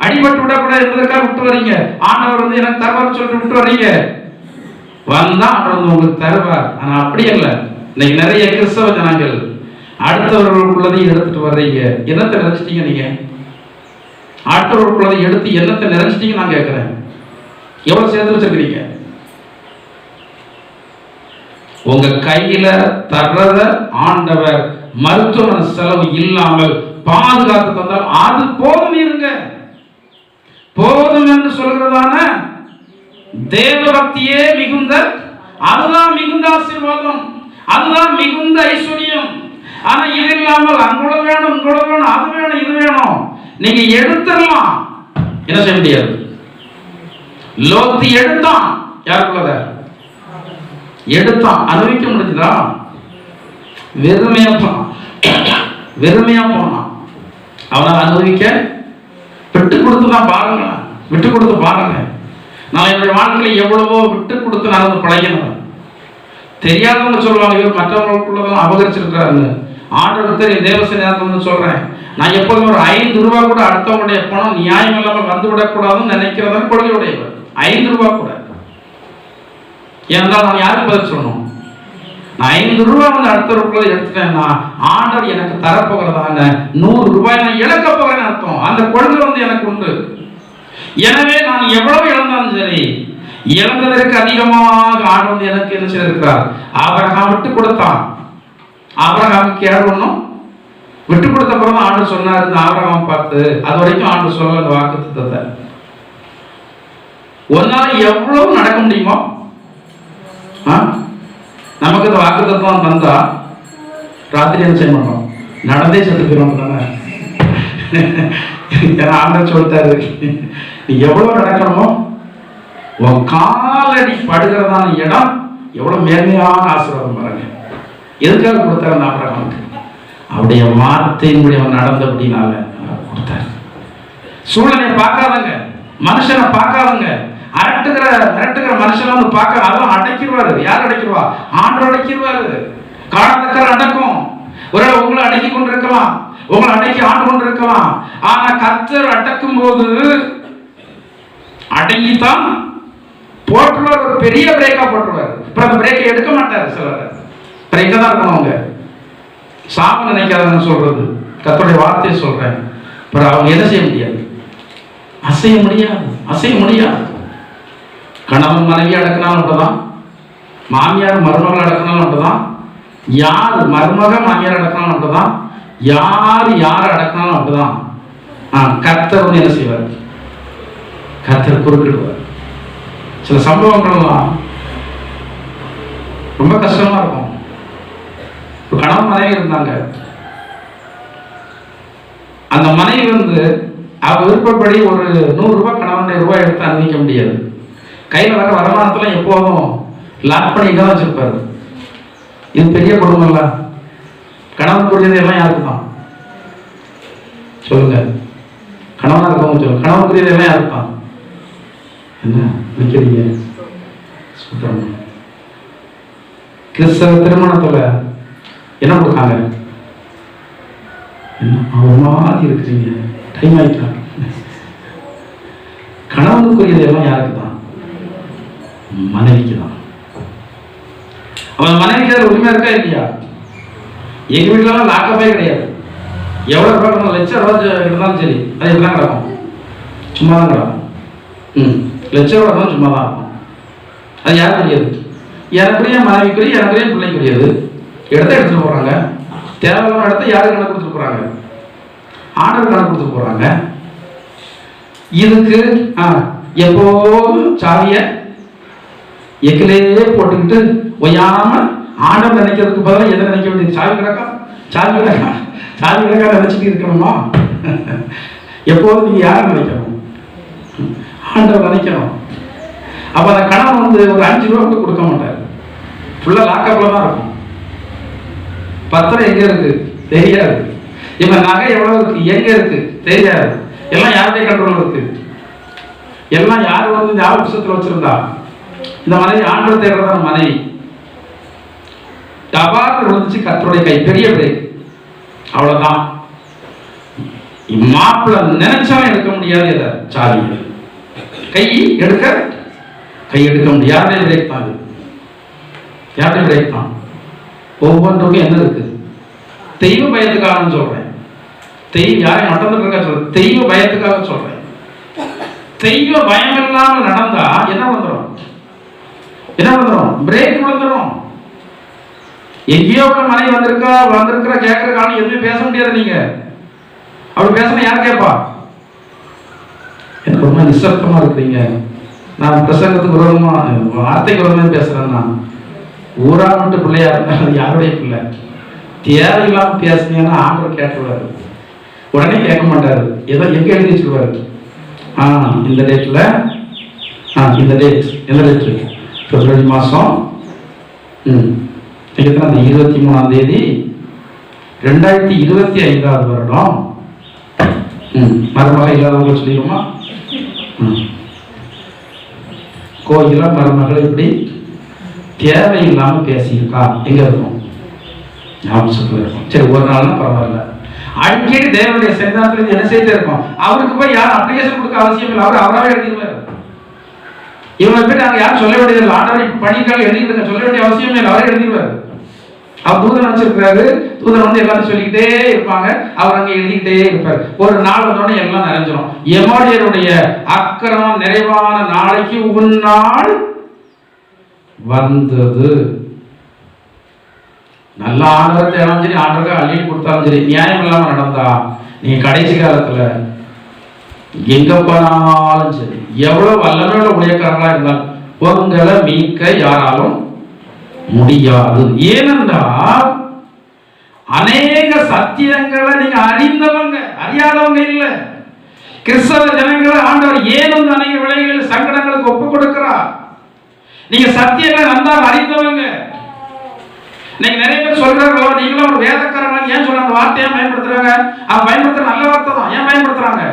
அடிபட்டு விடக்கூடாது என்பதற்காக விட்டு வர்றீங்க. ஆண்டவர் வந்து எனக்கு தருவார் சொல்லிட்டு விட்டு வர்றீங்க. வந்தா ஆண்டவர் வந்து உங்களுக்கு தருவார். ஆனா அப்படி இல்லை. இன்னைக்கு நிறைய கிறிஸ்தவ ஜனங்கள் அடுத்தவர்களுக்குள்ளதை எடுத்துட்டு வர்றீங்க. என்னத்தை நினைச்சிட்டீங்க நீங்க? அடுத்தவர்களுக்குள்ளதை எடுத்து என்னத்தை நினைச்சிட்டீங்க நான் கேட்கிறேன். எவ்வளவு சேர்த்து வச்சிருக்கிறீங்க? உங்க கையில தர்றத ஆண்டவர் மருத்துவ செலவு இல்லாமல் பாதுகாத்து தந்தால் அது போதும். இருங்க, போதும் என்று சொல்கிறதான தேவபக்தியே மிகுந்த, அதுதான் மிகுந்த ஆசீர்வாதம், அதுதான் மிகுந்த ஐஸ்வர்யம். ஆனா இது இல்லாமல் அங்குள்ள வேணும், இங்குள்ள வேணும், அது வேணும், இது வேணும், நீங்க எடுத்துடலாம். என்ன செய்ய முடியாது? லோத்து எடுத்தான். யாருக்குள்ளத எடுத்தான்? அனுபவிக்க முடிஞ்சதா? வெறுமையா போனான், வெறுமையா போனான். அவனால் அனுபவிக்க விட்டு கொடுத்து தான் பாருங்க, விட்டு கொடுத்து பாருங்க. நான் என்னுடைய வாழ்க்கையில் எவ்வளவோ விட்டு கொடுத்து நடந்து பழகினேன். தெரியாதவங்க சொல்லுவாங்க, இவர் மற்றவங்களுக்குள்ளதான் அபகரிச்சிருக்கிறாருன்னு. ஆண்டவர் தெரியும். தேவசேனையாளர் சொல்றேன், நான் எப்போதும் ஒரு 5 ரூபாய் கூட அடுத்தவங்களுடைய பணம் நியாயம் இல்லாமல் வந்து விடக்கூடாதுன்னு நினைக்கிறதான் கொள்கையுடையவர். 5 ரூபாய் கூட. ஏனென்றால் நான் யாருக்கு பதில் சொல்லணும்? நான் 5 ரூபாய் வந்து அடுத்தவர்களுக்குள்ள எடுத்துட்டேன்னா ஆண்டவர் எனக்கு தரப்போகிறதாங்க 100 ரூபாய் நான் இழக்க போகிறேன்னு அர்த்தம். அந்த கொள்கை வந்து எனக்கு உண்டு. எனவே நான் எவ்வளவு இழந்தாலும் சரி, இழந்ததற்கு அதிகமாக ஆண்டவர் வந்து எனக்கு என்ன செய்திருக்கிறார்? ஆபிரகாம் விட்டு கொடுத்தான். ஆபிரகாமுக்கு யார் ஒண்ணும் விட்டு கொடுத்த பிறகு ஆண்டவர் சொன்னார், இந்த ஆபிரகாம் பார்த்து. அது வரைக்கும் ஆண்டவர் சொல்ல அந்த வாக்குத்தத்தத்தை ஒன்னால எவ்வளவு நடக்க முடியுமோ. நமக்கு இந்த வாக்குத்தத்தம் தந்தா ராத்திரி என்ன செய்ய மாட்டோம்? நடந்தே செத்து போயிடும் தானே. ஆண்டவர் சொல்லிட்டாரு, நீ எவ்வளவு நடக்கணுமோ, உன் காலடி படுகிறதான இடம் எவ்வளவு மேன்மையான ஆசீர்வாதம் பாருங்க. எதுக்காக கொடுத்தாரு? அந்த ஆபிரகாமுக்கு அவருடைய வார்த்தையின்படி அவன் நடந்தபடினால கொடுத்தாரு. சூழ்நிலையை பார்க்காதங்க, மனுஷனை பார்க்காதங்க. மிரட்டுகிற மனுஷனை வந்து பார்க்க, அதெல்லாம் அடக்கிடுவாரு. யார் அடக்கிடுவா? ஆண்டவர் அடக்கிடுவாரு. காரணத்தக்கார அடக்கும். ஒரு உங்களை அடக்கி கொண்டிருக்கலாம், உங்களை அடக்கி ஆண்டு கொண்டிருக்கலாம். ஆனா கர்த்தர் அடக்கும் போது அடங்கித்தான் போட்டுருவார். ஒரு பெரிய பிரேக்கா போட்டுருவார். அப்புறம் அந்த பிரேக்கை எடுக்க மாட்டார். சிலர் பிரேக்கா தான் இருக்கணும். அவங்க சாம நினைக்காதன்னு சொல்றது கர்த்தருடைய வார்த்தையை சொல்றேன். அப்புறம் அவங்க என்ன செய்ய முடியாது? அசைய முடியாது, அசைய முடியாது. கணவன் மனைவி அடக்கினாலும் அப்படிதான், மாமியார் மருமகள் அடக்கினாலும் அப்படிதான், யார் மருமக மாமியார் அடக்கினாலும் அப்படிதான், யார் அடக்கினாலும் அப்படிதான். கர்த்தர் வந்து என்ன செய்வார்? கர்த்தர் குறுக்கிடுவார். சில சம்பவங்கள்லாம் ரொம்ப கஷ்டமா இருக்கும். ஒரு கணவன் மனைவி இருந்தாங்க. அந்த மனைவி அவ விருப்பப்படி ஒரு 100 ரூபாய் கணவனுடைய ரூபாய் எடுத்து அனுபவிக்க முடியாது. கையில் வர வருமானத்துல எப்போதும் லாக் பண்ணி தான் வச்சிருப்பாரு. இது பெரிய குடும்பம் இல்ல. கணவனுக்குரியது எல்லாம் யாருக்கு தான் சொல்லுங்க? கணவனா இருக்கவங்க சொல்லுங்க. கணவனுக்குரியது எல்லாம் யாருக்கு தான்? என்ன நினைக்கிறீங்க? கிறிஸ்தவ திருமணத்துல என்ன கொடுக்காங்க? என்ன மாதிரி இருக்கிறீங்க? டைம் ஆயிட்டா. கணவனுக்குரியது எல்லாம் யாருக்கு தான்? மனைவிக்கு தான். அவன் மனைவிக்கு அது உரிமை இருக்கா இல்லையா? எங்க வீட்டுல லாக்கப்பே கிடையாது. எவ்வளவு ரூபாய் லட்சம் ரூபாய் இருந்தாலும் சரி, அது எப்படிதான் கிடக்கும்? சும்மா தான் கிடக்கும். லட்சம் ரூபாய் தான் சும்மா தான் இருக்கும். அது யாருக்குரியது? எனக்குரிய மனைவிக்குரிய, எனக்குரிய பிள்ளைக்குரியது. இடத்த எடுத்துட்டு போறாங்க. தேவையான இடத்த யாருக்கு கணக்கு கொடுத்துட்டு போறாங்க? ஆர்டர் கணக்கு கொடுத்துட்டு போறாங்க. இதுக்கு எப்போதும் சாவிய எக்கிலேயே போட்டுக்கிட்டு ஒய்யாம ஆண்டவர் நினைக்கிறதுக்கு பதிலாக எதை நினைக்க வேண்டியது? சாவி கிடக்கா, சாவி கிடக்கா, சாவி கிடக்கா நினைச்சிட்டு இருக்கணுமா? எப்போதும் நீங்க யாரை நினைக்கணும்? ஆண்டவர் நினைக்கணும். அப்ப அந்த கணவன் ஒரு 5 ரூபா கூட கொடுக்க மாட்டார். ஃபுல்லா லாக்கப்ல தான் இருக்கும். பத்திரம் எங்க இருக்கு தெரியாது. இவன் நகை எவ்வளவு இருக்கு எங்க இருக்கு தெரியாது. எல்லாம் யாருடைய கண்ட்ரோல் இருக்கு? எல்லாம் யாரு யார் விஷயத்துல வச்சிருந்தா? இந்த மனைவி ஆண்டவர் தேடுறதா மனைவி. டபார் விழுந்துச்சு கர்த்தருடைய கை, பெரிய பிரேக். அவ்வளவுதான். மாப்பிள்ள நினைச்சாலும் எடுக்க முடியாது. எதை சாவி கை எடுக்க முடியாது. யாருடைய பிரேக் தான்? யாருடைய பிரேக் தான்? ஒவ்வொன்றுக்கும் என்ன இருக்கு? தெய்வ பயத்துக்காக சொல்றேன். யாரையும் மட்டத்துக்காக சொல்றேன். தெய்வ பயத்துக்காக சொல்றேன். தெய்வ பயம் இல்லாமல் நடந்தா என்ன வந்துடும்? பிரேக் விழுந்துடும். எங்கேயோ உள்ள மனைவி வந்திருக்கிற கேட்கிற காலம் எதுவுமே பேச முடியாது. நீங்க அப்படி பேசணும் யார் கேட்பா? எனக்கு ரொம்ப நிசப்தமா இருக்கிறீங்க. நான் பிரசங்கத்துக்கு விரோதமா வார்த்தைக்கு விரோதமா பேசுறேன். நான் ஊரா விட்டு பிள்ளையா இருந்தாலும் யாருடைய பிள்ளை தேவையில்லாம பேசுனீங்கன்னா ஆண்டவர் கேட்டுருவாரு. உடனே கேட்க மாட்டாரு. ஏதோ எங்க எழுதி வச்சிருவாரு. இந்த டேட்ல இந்த டேட் எந்த டேட்? பிப்ரவரி மாசம் 23ஆம் தேதி 2025 வருடம். மருமக இல்லாதவங்க சொல்லிடுமா? கோயில மருமகள் இப்படி தேவையில்லாம பேசியிருக்கா எங்க இருக்கும்? ஞாபகத்துல இருக்கும். சரி, ஒரு நாள்னா பரவாயில்ல. அடிக்கடி தேவனுடைய சன்னிதானத்துல என்ன செய்தே இருக்கும். அவருக்கு போய் யாரும் அப்ளிகேஷன் கொடுக்க அவசியம் இல்லை. அவராவே எழுதிடுவார். இவங்களை போய் நாங்க யாரும் சொல்ல வேண்டியதில்லை. ஆண்டவர் பணிக்காக எழுதிட்டு சொல்ல வேண்டிய அவசியமே இல்லை. அவரே எழுதிடுவார். அவர் தூதன் வச்சிருக்கிறாரு. தூதன் எல்லாரும் சொல்லிக்கிட்டே இருப்பாங்க. அவர் அங்க எழுதிக்கிட்டே இருப்பார். ஒரு நாள் வந்தோடனே எல்லாம் நிறைஞ்சிடும். எமோடியருடைய அக்கிரமம் நிறைவான நாளைக்கு ஒரு நாள் வந்தது. நல்ல ஆண்டவரை தேடாலும் சரி, ஆண்டவருக்கு அள்ளி கொடுத்தாலும் சரி, நியாயம் இல்லாம நடந்தா நீங்க கடைசி காலத்துல எங்க போனாலும் சரி, எவ்வளவு வல்லமையோட உடையக்காரங்களா இருந்தாலும் உங்களை மீட்க யாராலும் முடியாது. ஏனென்றால் அநேக சத்தியங்களை நீங்க அறிந்தவங்க, அறியாதவங்க இல்ல. கிறிஸ்தவ ஜனங்களை ஆண்டவர் ஏன் அநேக விலைகளில் சங்கடங்களுக்கு ஒப்பு கொடுக்கிறார். நீங்க சத்தியங்களை நன்றாக அறிந்தவங்க. நீங்க நிறைய பேர் சொல்றாங்களோ, நீங்களும் ஒரு வேதக்காரங்க ஏன் சொல்ற அந்த வார்த்தையை பயன்படுத்துறாங்க? அவங்க பயன்படுத்துற நல்ல வார்த்தை தான். ஏன் பயன்படுத்துறாங்க?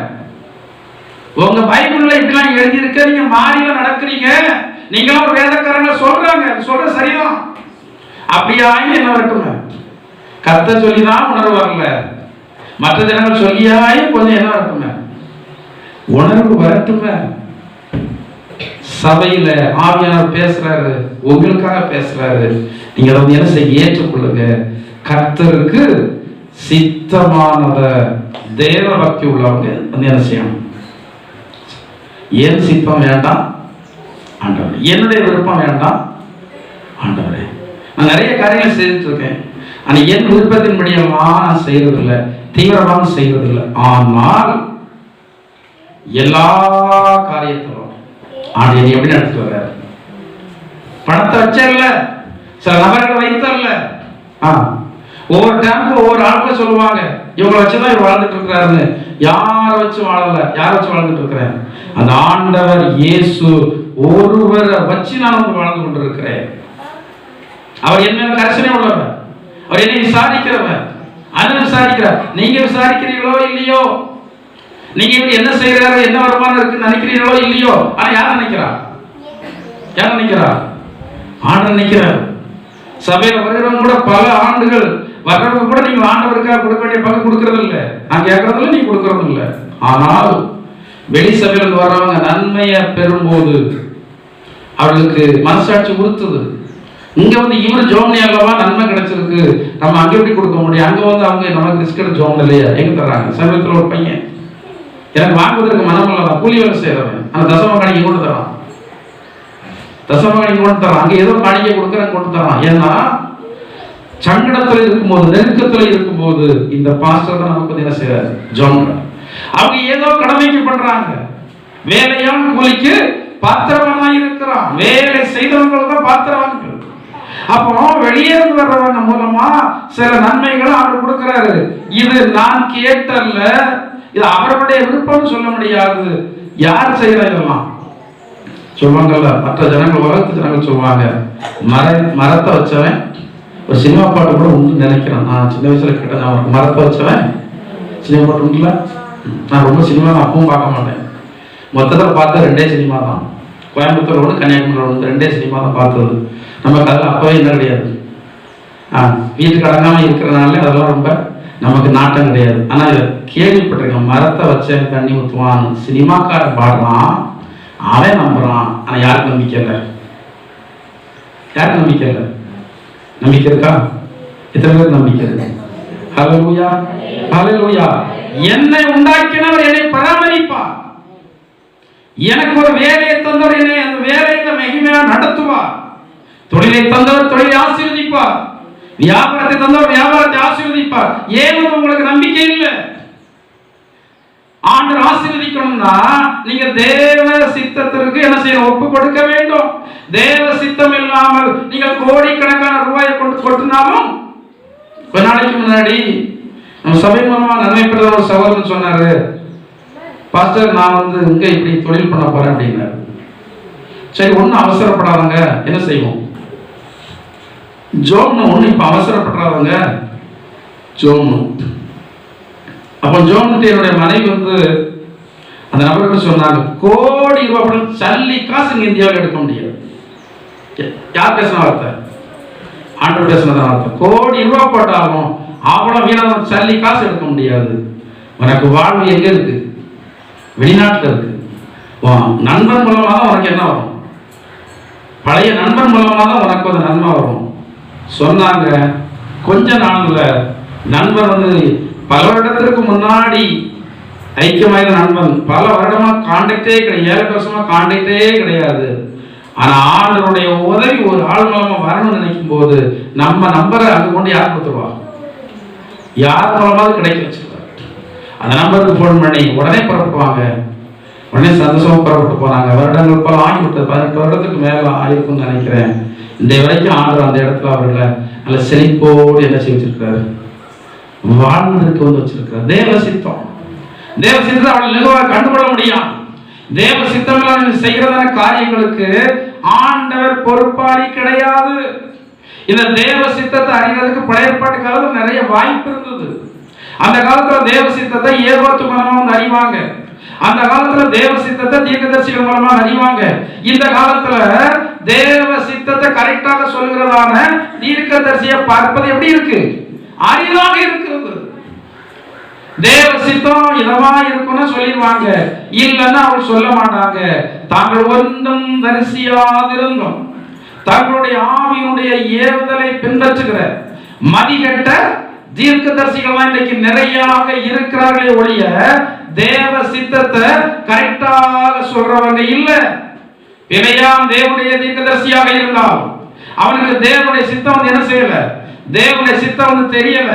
உங்க பைபிள்ல இப்படிலாம் எழுதி இருக்க, நீங்க மாறில நடக்கிறீங்க, நீங்களும் ஒரு வேதக்காரங்க சொல்றாங்க. சொல்ற சரிதான். அப்படியாயும் என்ன வரட்டுமே? கர்த்தர் சொல்லிதான் உணர்வு வரல. மற்ற ஜனங்கள் சொல்லியாயும் கொஞ்சம் என்ன வரட்டுமே? உணர்வு வரட்டுமே. சபையில ஆவியானவர் பேசுறாரு, உங்களுக்காக பேசுறாரு. நீங்க அதை என்ன செய்ய ஏற்றுக்கொள்ளுங்க. கர்த்தருக்கு சித்தமானத தேவ பக்தி உள்ளவங்க என்ன செய்யணும்? என் சித்தம் வேண்டாம் ஆண்டவரே, என்னுடைய விருப்பம் வேண்டாம் ஆண்டவரே. நான் நிறைய காரியங்கள் செய்துட்டு இருக்கேன். ஆனா என் விருப்பத்தின்படி எல்லாம் நான் செய்யறதில்லை, தீவிரமாக செய்யறதில்லை. ஆனால் எல்லா காரியத்திலும் ஆண்டவர் எப்படி நடத்திட்டு வர்றாரு? பணத்தை வச்சல்ல, சில நபர்களை வைத்தல்ல, ஒவ்வொரு டைமும் ஒவ்வொரு ஆளுங்க சொல்லுவாங்க, இவங்களை வச்சுதான் இவர் வாழ்ந்துட்டு இருக்கிறாருன்னு. யாரை வச்சு வாழல, யாரை வச்சு வாழ்ந்துட்டு இருக்கிறேன்? அந்த ஆண்டவர் இயேசு ஒருவரை வச்சு நான் வந்து வாழ்ந்து கொண்டிருக்கிறேன். அவர் என்ன கரிசனை உள்ளவர், அவர் என்னை விசாரிக்கிறவர், அதை விசாரிக்கிறார். நீங்க விசாரிக்கிறீர்களோ இல்லையோ, நீங்க இவர் என்ன செய்யறாரு, என்ன வருமானம் இருக்கு நினைக்கிறீர்களோ இல்லையோ, ஆனா யார் நினைக்கிறார்? யார் நினைக்கிறார்? ஆண்டவர் நினைக்கிறார். சபையில வருகிறவங்க கூட பல ஆண்டுகள் வர்றவங்க கூட நீங்க ஆண்டவருக்காக கொடுக்க வேண்டிய பங்கு கொடுக்கறது இல்லை, நான் கேட்கறதில்ல, நீங்க கொடுக்கறது இல்லை. ஆனால் வெளி சபையில் வர்றவங்க நன்மையை பெறும்போது அவர்களுக்கு மனசாட்சி உறுத்துது. இங்க வந்து இவர் ஜோம்னி அல்லவா நன்மை கிடைச்சிருக்கு, நம்ம அங்க எப்படி கொடுக்க முடியும்? அங்க வந்து அவங்க நமக்கு ரிஸ்க் ஜோம் இல்லையா, எங்க தர்றாங்க? சமீபத்தில் ஒரு பையன் எனக்கு வாங்குவதற்கு மனம் இல்லாதான் கூலி வேலை செய்யறவன், அந்த தசம காணிக்கை கொண்டு தரான், தசம காணிக்கை கொண்டு தரான், அங்க ஏதோ காணிக்கை கொடுக்குறேன் கொண்டு தரான். ஏன்னா சங்கடத்துல இருக்கும்போது, நெருக்கத்துல இருக்கும்போது இந்த பாஸ்டர் தான் நமக்கு என்ன செய்யறாரு? ஜோம். அவங்க ஏதோ கடமைக்கு பண்றாங்க, வேலையான் கூலிக்கு பாத்திரவனாய் இருக்கிறான். வேலை செய்தவங்க தான் பாத்திரவான்கள். அப்போ வெளியே இருந்து வர்றவங்க மூலமா சில நன்மைகளை அவர் கொடுக்கிறாரு. இது நான் கேட்டல்ல, இது அவருடைய விருப்பம் சொல்ல முடியாது. யார் செய்யற இதெல்லாம் சொல்லுவாங்கல்ல, மற்ற ஜனங்கள், உலகத்து ஜனங்கள் சொல்லுவாங்க, மரத்தை வச்சவன், ஒரு சினிமா பாட்டு கூட உண்டு நினைக்கிறேன், நான் சின்ன வயசுல கேட்டேன், அவனுக்கு மரத்தை வச்சவன் சினிமா பாட்டு உண்டுல. நான் ரொம்ப சினிமா அப்பவும் பார்க்க மாட்டேன், மொத்தத்தில் பார்த்த 2 சினிமா தான், கோயம்புத்தூர் ஒன்று, கன்னியாகுமரி ஒன்று, 2 சினிமா தான் பார்த்தது. நமக்கு அதில் அப்பவே என்ன கிடையாது, வீட்டுக்கு அடங்காமல் இருக்கிறனால அதெல்லாம் ரொம்ப நமக்கு நாட்டம் கிடையாது. ஆனால் இதை கேள்விப்பட்டிருக்கேன், மரத்தை வச்ச தண்ணி ஊற்றுவான், சினிமாக்காரன் பாடுறான், அவன் நம்புறான். ஆனால் யாருக்கு நம்பிக்கை இல்லை? யாருக்கு நம்பிக்கை இல்லை? நம்பிக்கை இருக்கா? எத்தனை பேருக்கு நம்பிக்கை இருக்கு? ஹல்லேலூயா, ஹல்லேலூயா. என்னை உண்டாக்கினவர் என்னை பராமரிப்பார், எனக்கு ஒரு வேலையை தந்தவர் என்னை அந்த வேலையை மகிமையா நடத்துவார், தொழிலை தந்தவர் தொழிலை ஆசீர்வதிப்பார், வியாபாரத்தை தந்தவர் வியாபாரத்தை ஆசீர்வதிப்பார். ஏன் உங்களுக்கு நம்பிக்கை இல்லை? ஆண்டவர் ஆசீர்வதிக்கணும்னா நீங்க தேவ சித்தத்திற்கு என்ன செய்யணும்? ஒப்பு கொடுக்க வேண்டும். தேவ சித்தம் இல்லாமல் நீங்கள் கோடிக்கணக்கான ரூபாயை கொட்டினாலும், கொஞ்ச நாளைக்கு முன்னாடி நம்ம சபை மூலமா நன்மை பெற்ற ஒரு சகோதரன் சொன்னாரு, பாஸ்டர் நான் வந்து இங்க இப்படி தொழில் பண்ண போறேன் அப்படின்னாரு. சரி, ஒன்னும் அவசரப்படாதங்க, என்ன செய்வோம்? ஜோம்னு ஒண்ணு இப்ப அவசரப்படுறாங்க, ஜோம்னு. அப்போ ஜோம்னு என்னுடைய மனைவி வந்து அந்த நபருக்கு சொன்னாங்க, கோடி ரூபாய் சல்லி காசு இங்க இந்தியாவில் எடுக்க முடியாது. யார் பேசின வார்த்தை? ஆண்டவர் பேசின வார்த்தை. கோடி ரூபாய் போட்டாலும் அவ்வளவு வீணான சல்லி காசு எடுக்க முடியாது. உனக்கு வாழ்வு எங்க இருக்கு? வெளிநாட்டில் இருக்கு. நண்பன் மூலமாக தான் உனக்கு என்ன வரும்? பழைய நண்பன் மூலமாக தான் உனக்கு ஒரு நன்மை வரும் சொன்னாங்க. கொஞ்ச நாள்ல நண்பன் வந்து பல வருடத்திற்கு முன்னாடி ஐக்கியமான நண்பன் பல வருடமா கான்டாக்டே கிடையாது, 7 வருஷமா கான்டாக்டே கிடையாது. ஆனா ஆண்டவருடைய உதவி ஒரு ஆள் மூலமா வரணும்னு நினைக்கும் போது நம்ம நம்பரை அங்க கொண்டு யார் கொடுத்துருவா? யார் மூலமாவது கிடைக்க வச்சிருவார். அந்த நம்பருக்கு போன் பண்ணி உடனே புறப்படுவாங்க, உடனே சந்தோஷமா புறப்பட்டு போனாங்க. வருடங்கள் பல ஆகிவிட்டது, 18 வருடத்துக்கு மேல ஆயிருக்கும்னு நினைக்கிறேன். இந்த வரைக்கும் ஆண்டவர் அந்த இடத்துல அவர்களை நல்ல செழிப்போடு என்ன செய்ய வச்சிருக்காரு? வாழ்ந்ததுக்கு வந்து வச்சிருக்கிறார். தேவ சித்தம், தேவ சித்தத்தை அவள் நிகழ்வாக கண்டுகொள்ள முடியும். தேவ சித்தம் செய்கிறதான காரியங்களுக்கு ஆண்டவர் பொறுப்பாளி கிடையாது. இந்த தேவ சித்தத்தை அறிகிறதுக்கு பழைய ஏற்பாட்டு காலத்துல நிறைய வாய்ப்பு இருந்தது. அந்த காலத்துல தேவ சித்தத்தை ஏகோத்து மூலமா வந்து அறிவாங்க. அந்த காலத்துல தேவ சித்தத்தை தீர்க்கதரிசிகள் மூலமா அறிவாங்க. இந்த காலத்துல தேவ சித்தத்தை கரெக்டாக சொல்கிறதான தீர்க்கதரிசியை பார்ப்பது எப்படி இருக்கு? அரிதாக இருக்கிறது. தேவ சித்தம் இதமா இருக்கும்னு சொல்லிடுவாங்க, இல்லைன்னா அவர் சொல்ல மாட்டாங்க. தாங்கள் ஒன்றும் தரிசியாதிருந்தோம், தங்களுடைய ஆவியினுடைய ஏவுதலை பின்பற்றுகிற மதிகட்ட தீர்க்கதரிசிகள் தான் இன்னைக்கு நிறையாக இருக்கிறார்களே ஒழிய தேவ சித்தத்தை கரெக்டாக சொல்றவங்க இல்ல. பிழையாம் தேவனுடைய தீர்க்கதரிசியாக இருந்தால் அவனுக்கு தேவனுடைய சித்தம் வந்து என்ன செய்யல? தேவனுடைய சித்தம் வந்து தெரியல.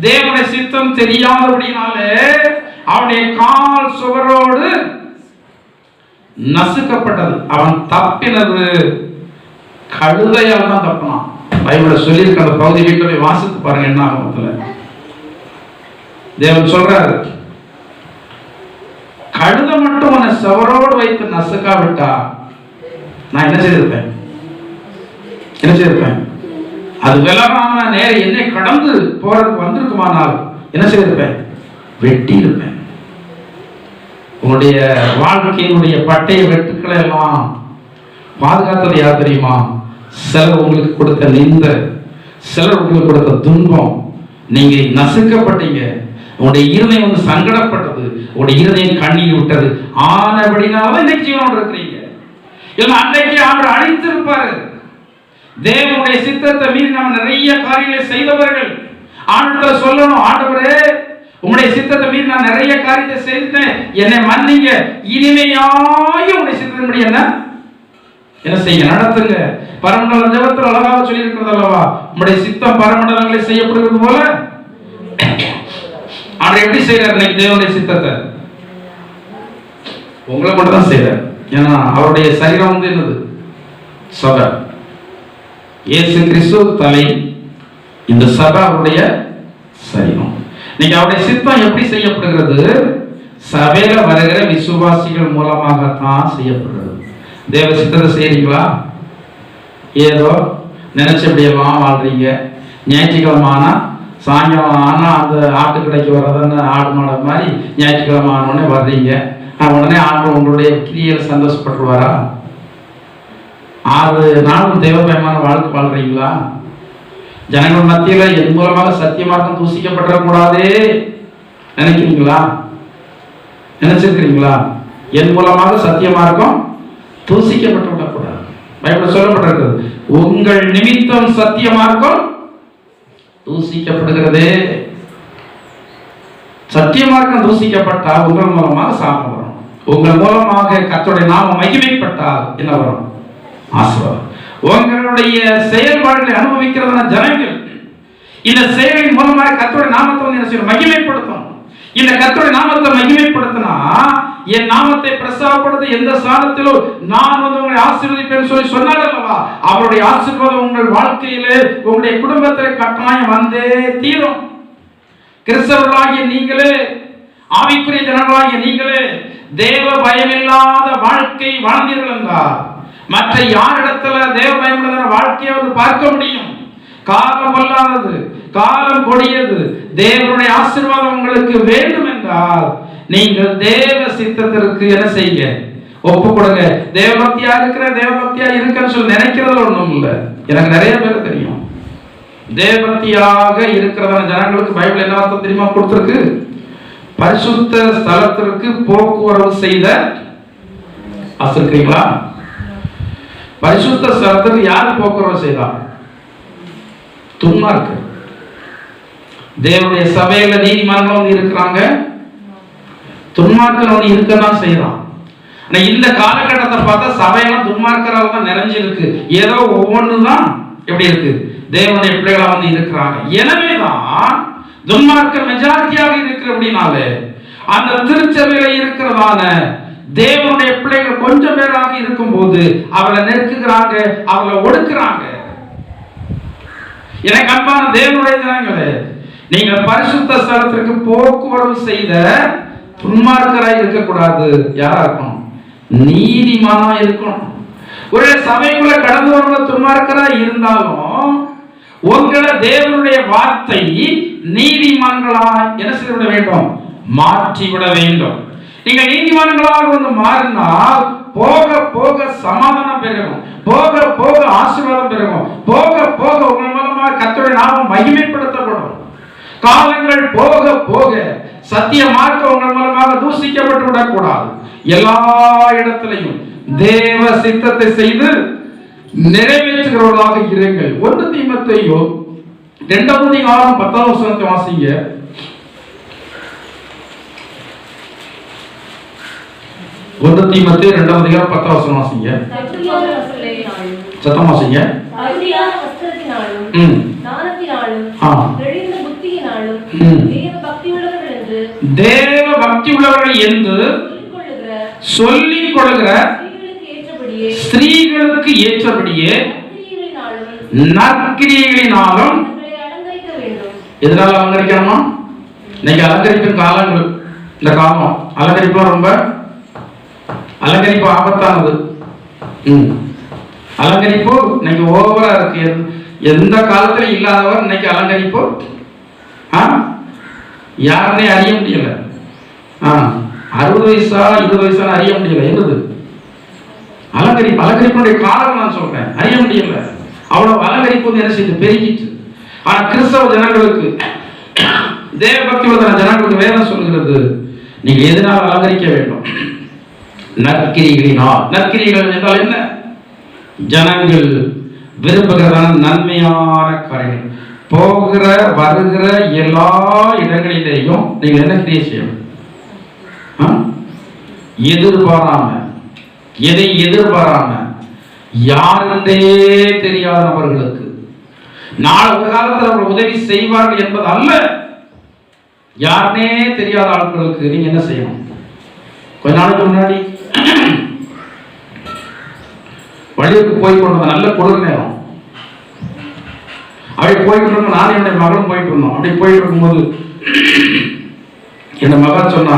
தேவனுடைய சித்தம் தெரியாதபடினாலே அவனுடைய கால் சுவரோடு நசுக்கப்பட்டது. அவன் தப்பினது கழுதையால் தான் தப்பினான். பைபிள சொல்லியிருக்க அந்த பகுதி வீட்டில் போய் வாசித்து பாருங்க என்ன ஆகும். தேவன் சொல்றாரு, கழுத மட்டும் உன்னை செவரோடு வைத்து நசுக்காவிட்டா நான் என்ன செய்திருப்பேன்? என்ன செய்திருப்பேன்? அது வெள்ளமான நேரம் என்னை கடந்து போறதுக்கு வந்திருக்குமானால் என்ன செய்திருப்பேன்? வெட்டி இருப்பேன். உங்களுடைய வாழ்க்கையினுடைய பட்டய வெட்டுக்களை எல்லாம் பாதுகாத்தது யார் தெரியுமா? சிலர் உங்களுக்கு கொடுத்த நிந்த, சிலர் உங்களுக்கு கொடுத்த துன்பம். நீங்க நசுக்கப்பட்டீங்க, உங்களுடைய இருதயம் வந்து சங்கடப்பட்டது, உங்களுடைய இருதயம் கண்ணீர் விட்டது. ஆனபடினால இன்னைக்கு ஜீவனோடு இருக்கிறீங்க. இல்ல அன்றைக்கு அவர் அழைத்திருப்பாரு. தேவனுடைய சித்தத்தை மீறி நாம் நிறைய காரியங்களை செய்தவர்கள். ஆண்டவரை சொல்லணும், ஆண்டவரே உங்களுடைய சித்தத்தை மீறி நான் நிறைய காரியத்தை செய்துட்டேன், என்னை மன்னிங்க, இனிமையாய் உங்களுடைய சித்தத்தின்படி என்ன செய்ய நடத்துங்க. பரமண்டல ஜெபத்தில் அழகாக சொல்லி இருக்கிறது அல்லவா, உங்களுடைய சித்தம் பரமண்டலங்களில் செய்யப்படுகிறது போல. அவர் எப்படி செய்யறாரு? இன்னைக்கு தேவனுடைய சித்தத்தை உங்களை மட்டும் தான் செய்யறாரு. ஏன்னா அவருடைய சரீரம் வந்து என்னது? சபை. இயேசு கிறிஸ்து தலை, இந்த சபை அவருடைய சரீரம். இன்னைக்கு அவருடைய சித்தம் எப்படி செய்யப்படுகிறது? சபையில வருகிற விசுவாசிகள் மூலமாகத்தான் செய்யப்படுகிறது. தேவ சித்தத்தை செய்யறீங்களா? ஏதோ நினைச்சபடியெல்லாம் வாழ்றீங்க. ஞாயிற்றுக்கிழமை ஆனா சாயங்காலம் ஆனா அந்த ஆட்டு கடைக்கு வர்றதுன்னு ஆடு மாட மாதிரி ஞாயிற்றுக்கிழமை ஆனோடனே வர்றீங்க. உடனே ஆண்டு உங்களுடைய கிரியையில் சந்தோஷப்பட்டுருவாரா? 6 நாளும் தேவபயமான வாழ்க்கை வாழ்றீங்களா? ஜனங்கள் மத்தியில என் மூலமாக சத்தியமார்க்கம் தூசிக்கப்படக்கூடாதே நினைக்கிறீங்களா? நினைச்சிருக்கிறீங்களா? என் மூலமாக சத்தியமார்க்கம் தூசிக்கப்பட்டு விடக்கூடாது. பைபிள் சொல்லப்பட்டிருக்கிறது, உங்கள் நிமித்தம் சத்தியமார்க்கம் தூசிக்கப்படுகிறது. சத்தியமார்க்கம் தூசிக்கப்பட்டால் உங்கள் மூலமாக சாபம் வரும். உங்கள் மூலமாக கர்த்தருடைய நாமம் மகிமைப்பட்டால் என்ன வரும்? ஆசீர்வாதம். உங்களுடைய செயல்பாடுகளை அனுபவிக்கிறதான ஜனங்கள் இந்த செயலின் மூலமாக கர்த்தருடைய நாமத்தை என்ன செய்யணும்? மகிமைப்படுத்தும். இந்த கர்த்தருடைய நாமத்தை மகிமைப்படுத்தினா, என் நாமத்தை பிரஸ்தாபப்படுத்த எந்த ஸ்தானத்திலும் நான் வந்து உங்களை ஆசீர்வதிப்பேன் சொல்லி சொன்னார் அல்லவா, அவருடைய ஆசீர்வாதம் உங்கள் வாழ்க்கையிலே உங்களுடைய குடும்பத்தில் கட்டாயம் வந்தே தீரும். கிறிஸ்தவர்களாகிய நீங்களே, ஆவிக்குரிய ஜனங்களாகிய நீங்களே தேவ பயமில்லாத வாழ்க்கை வாழ்ந்தீர்கள் என்றால் மற்ற யாரிடத்துல தேவ பயமுள்ள வாழ்க்கையை வந்து பார்க்க முடியும்? காலம் வல்லாதது, காலம் கொடியது. தேவனுடைய ஆசீர்வாதம் உங்களுக்கு வேண்டும் என்றால் நீங்கள் தேவ சித்தத்திற்கு என்ன செய்ய? ஒப்பு கொடுங்க. தேவபக்தியா இருக்கிற, தேவபக்தியா இருக்குன்னு சொல்லி நினைக்கிறது ஒண்ணும் இல்லை. எனக்கு நிறைய பேர் தெரியும், தேவபக்தியாக இருக்கிறதான ஜனங்களுக்கு பைபிள் என்ன அர்த்தம் தெரியுமா கொடுத்திருக்கு? பரிசுத்த ஸ்தலத்திற்கு போக்குவரவு செய்த ஆசிரியர்களா? பரிசுத்த ஸ்தலத்துக்கு யார் போக்குவரவு செய்தார்? துன்மார்க்கர். தேவனுடைய சபையில நீதிமான்கள் வந்து இருக்கிறாங்க, துன்மார்க்கர் வந்து இருக்கதான் செய்யறான். இந்த காலகட்டத்தை பார்த்தா சபையெல்லாம் துன்மார்க்கரால் தான் நிறைஞ்சிருக்கு. ஏதோ ஒவ்வொன்றுதான் எப்படி இருக்கு? தேவனுடைய பிள்ளைகளா வந்து இருக்கிறாங்க. எனவேதான் துன்மார்க்கர் மெஜாரிட்டியாக இருக்கு. அப்படின்னாலே அந்த திருச்சபையில இருக்கிறதான தேவனுடைய பிள்ளைகள் கொஞ்சம் பேராக இருக்கும் போது அவளை நெருக்குகிறாங்க, அவளை ஒடுக்குறாங்க. எனக்கு அன்பான தேவனுடைய ஜனங்களே, நீங்கள் பரிசுத்த ஸ்தலத்திற்கு போக்குவரவு செய்த துன்மார்க்கராய் இருக்கக்கூடாது. யாரா இருக்கணும்? நீதிமானா இருக்கணும். ஒரு சபைக்குள்ள கடந்து வருவ துன்மார்க்கராய் இருந்தாலும் உங்களை தேவனுடைய வார்த்தை நீதிமான்களா என்ன செய்துவிட வேண்டும்? மாற்றிவிட வேண்டும். நீங்க நீதிமான்களாக வந்து மாறினால் போக போக சமாதானம் பெருகும், போக போக ஆசீர்வாதம் பெருகும், போக போக உங்கள் மூலமாக கர்த்தருடைய நாமம் மகிமைப்படுத்தப்படும். காலங்கள் போக போக சத்திய மார்க்கம் உங்கள் மூலமாக தூசிக்கப்பட்டு விடக்கூடாது. எல்லா இடத்திலையும் தேவ சித்தத்தை செய்து நிறைவேற்றுகிறவர்களாக இருங்கள். 1 தீமோத்தேயு 2:10 வாசிங்க. 1 தீமோத்தேயு 2:10 வாசிங்க. சத்தமா வாசிங்க. தேவ பக்தி உள்ளவர்கள் என்று சொல்லிக் கொள்ளுகிற ஸ்திரீகளுக்கு ஏற்றபடியே நற்கிரியைகளினாலும். எதனால அலங்கரிக்கணுமா? இன்னைக்கு அலங்கரிப்பின் காலங்கள், இந்த காலம் அலங்கரிப்பு ரொம்ப அலங்கரிப்பு ஆபத்தானது. அலங்கரிப்பு இன்னைக்கு ஓவரா இருக்கு. எந்த காலத்துல இல்லாதவர் இன்னைக்கு அலங்கரிப்பு யாருன்னே அறிய முடியல. 60 வயசா 20 வயசா அறிய முடியல. என்னது அலங்கரிப்பு? அலங்கரிப்புடைய காலம் நான் சொல்றேன், அறிய முடியல. அவ்வளவு அலங்கரிப்பு என்ன செய்து பெருகிட்டு. ஆனா கிறிஸ்தவ ஜனங்களுக்கு, தேவ பக்தி உள்ள ஜனங்களுக்கு வேதம் சொல்கிறது, நீங்க எதனால் அலங்கரிக்க வேண்டும்? நற்கிரிகளினால். நற்கிரிகள் என்றால் என்ன? ஜனங்கள் விரும்புகிறதான நன்மையான காரியங்கள். போகிற வருகிற எல்லா இடங்களிலேயும் நீங்க என்ன கிரியை செய்யணும்? எதிர்பாராம, எதை எதிர்பாராம, யாருன்றே தெரியாத நபர்களுக்கு நாளை ஒரு காலத்தில் அவர் உதவி செய்வார்கள் என்பது அல்ல, யாருன்னே தெரியாத ஆட்களுக்கு நீங்க என்ன செய்யணும்? கொஞ்ச நாளைக்கு முன்னாடி வழிக்கு போய் கொண்டு நல்ல குளிர் நேரம், அப்படி போயிட்டு இருக்கோம். நானும் என்னுடைய மகளும் போயிட்டு இருந்தோம். அப்படி போயிட்டு இருக்கும்போது என் மகள் சொன்னா,